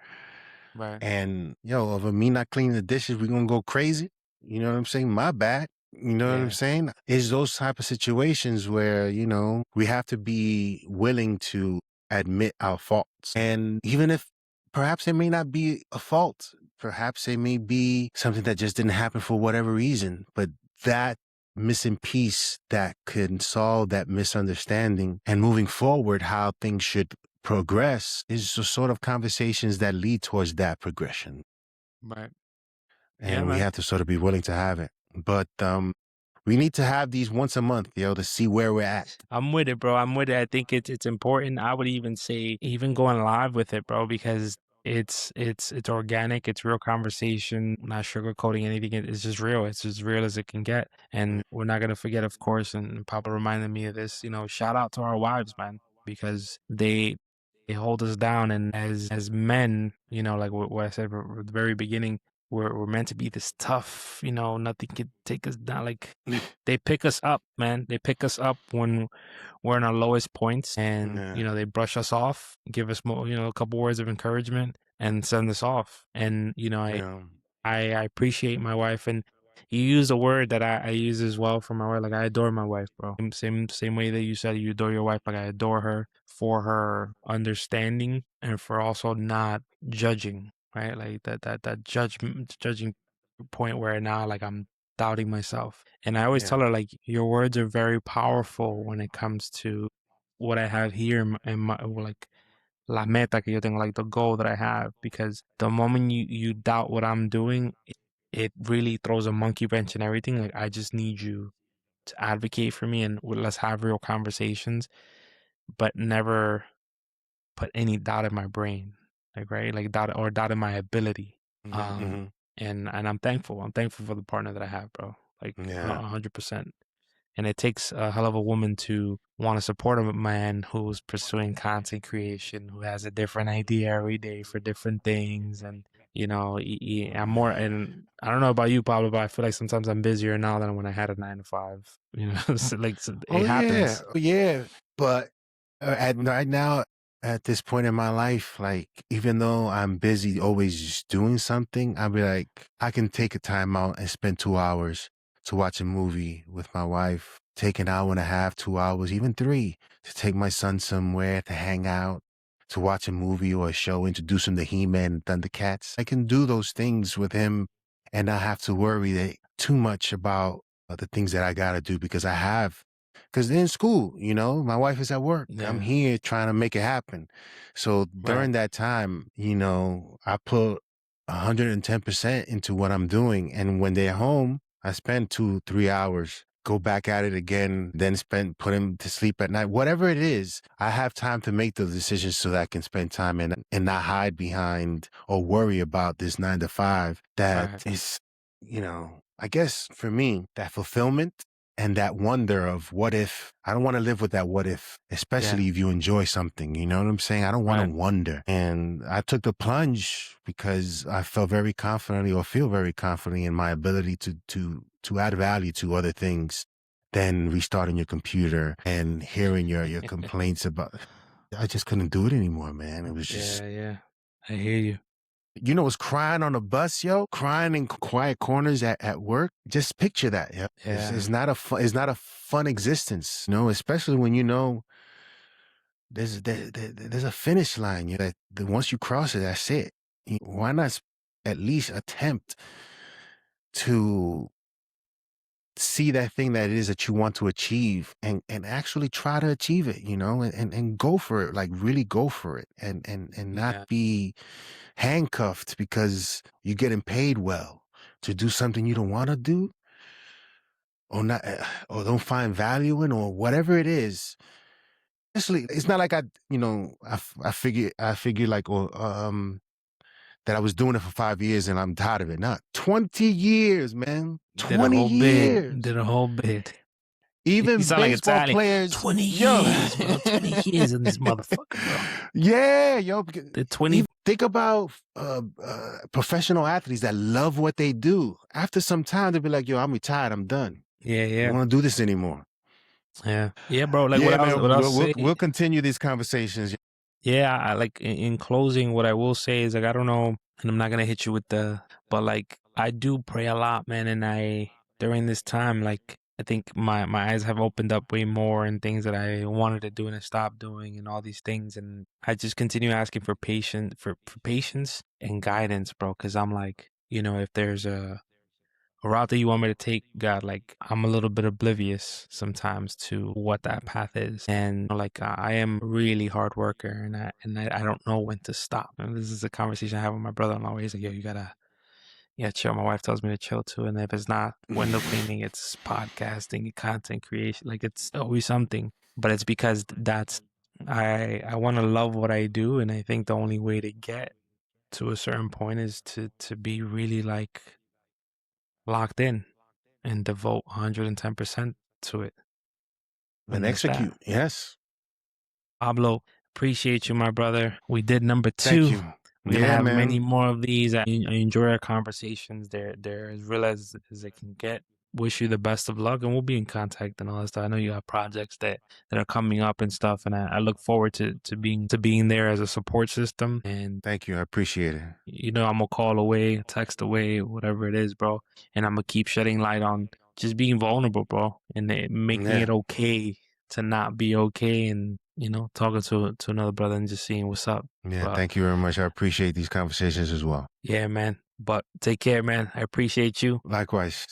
right, And, yo, over me not cleaning the dishes, we're going to go crazy. You know what I'm saying? My bad. You know what I'm yeah, saying? It's those type of situations where, you know, we have to be willing to admit our faults. And even if perhaps it may not be a fault, perhaps it may be something that just didn't happen for whatever reason, but that missing piece that can solve that misunderstanding and moving forward, how things should progress is the sort of conversations that lead towards that progression. right. Yeah, And we man. have to sort of be willing to have it. But we need to have these once a month, yo, to see where we're at. I'm with it, bro. I'm with it. I think it's important. I would even say even going live with it, bro, because it's organic. It's real conversation. Not sugarcoating anything. It's just real. It's as real as it can get. And we're not gonna forget, of course. And Papa reminded me of this. You know, shout out to our wives, man, because they hold us down. And as men, you know, like what I said at the very beginning, we're meant to be this tough. You know, nothing can take us down. Like they pick us up, man. They pick us up when we're in our lowest points, and Yeah, you know they brush us off, give us more, you know, a couple words of encouragement, and send us off. And you know, yeah, I appreciate my wife, and you use a word that I use as well for my wife. Like I adore my wife, bro. Same way that you said you adore your wife. Like I adore her for her understanding and for also not judging. Right, like that judging point where now like I'm doubting myself. And I always yeah, tell her like your words are very powerful when it comes to what I have here in my like la meta que yo tengo, like the goal that I have, because the moment you doubt what I'm doing, it really throws a monkey wrench in everything. Like I just need you to advocate for me and let's have real conversations, but never put any doubt in my brain. Like right, like doubt in my ability. hmm And I'm thankful. I'm thankful for the partner that I have, bro. Like yeah. 100%. And it takes a hell of a woman to want to support a man who's pursuing content creation, who has a different idea every day for different things. And, I'm more, and I don't know about you, Pablo, but I feel like sometimes I'm busier now than when I had a 9 to 5, so Oh it yeah, happens. oh yeah. But at right now, at this point in my life, like even though I'm busy, always just doing something, I'll be like, I can take a time out and spend 2 hours to watch a movie with my wife. Take an hour and a half, 2 hours, even three, to take my son somewhere to hang out, to watch a movie or a show, introduce him to He-Man and Thundercats. I can do those things with him and not have to worry too much about the things that I gotta do because in school, my wife is at work. I'm Yeah. here trying to make it happen. So Right. during that time, I put 110% into what I'm doing. And when they're home, I spend 2, 3 hours, go back at it again, then put him to sleep at night. Whatever it is, I have time to make those decisions so that I can spend time and not hide behind or worry about this 9 to 5 that Right. is, I guess for me, that fulfillment and that wonder of what if. I don't want to live with that what if, Yeah. especially if you enjoy something. You know what I'm saying? I don't want to Right. wonder. And I took the plunge because I felt very confidently or feel very confidently in my ability to add value to other things than restarting your computer and hearing your complaints about. I just couldn't do it anymore, man. It was just, Yeah. I hear you. was crying on a bus, crying in quiet corners at work. Just picture that, yo. Yeah. It's not a fun existence, especially when there's a finish line, that once you cross it, that's it. Why not at least attempt to see that thing that it is that you want to achieve and actually try to achieve it, and go for it, like really go for it and not Yeah. be handcuffed because you're getting paid well to do something you don't want to do or not, or don't find value in or whatever it is. Especially, it's not like I figured like, that I was doing it for 5 years and I'm tired of it. Not 20 years, man. Did a 20 whole bid. years. Did a whole bid. You Even sound like baseball Italian. players, 20 yo. years, bro. 20 years in this motherfucker, bro. Yeah, yo. The 20. Even think about professional athletes that love what they do. After some time, they'll be like, yo, I'm retired. I'm done. I Yeah. don't want to do this anymore. Yeah, bro. Like Yeah, what man. I'll say. We'll continue these conversations. Yeah, I like in closing, what I will say is like, I don't know, and I'm not gonna hit you with but like I do pray a lot, man. And during this time, like I think my eyes have opened up way more and things that I wanted to do and I stopped doing and all these things. And I just continue asking for patience and guidance, bro. Cause I'm like, if there's a route that you want me to take, God, like I'm a little bit oblivious sometimes to what that path is. And like I am a really hard worker and I don't know when to stop. And this is a conversation I have with my brother-in-law where he's like, yo, you gotta chill. My wife tells me to chill too. And if it's not window cleaning, it's podcasting, content creation. Like it's always something. But it's because I want to love what I do. And I think the only way to get to a certain point is to be really like locked in and devote 110% to it. And And that's that. execute. Yes. Pablo, appreciate you, my brother. We did number Thank 2. you. We're gonna Yeah, have many man. more of these. I enjoy our conversations. They're as real as they can get. Wish you the best of luck, and we'll be in contact and all that stuff. I know you have projects that are coming up and stuff, and I look forward to being there as a support system. And Thank you. I appreciate it. I'm a call away, a text away, whatever it is, bro. And I'm gonna keep shedding light on just being vulnerable, bro, and making it okay to not be okay, and talking to another brother and just seeing what's up. Yeah, But thank you very much. I appreciate these conversations as well. yeah, man. But take care, man. I appreciate you. Likewise.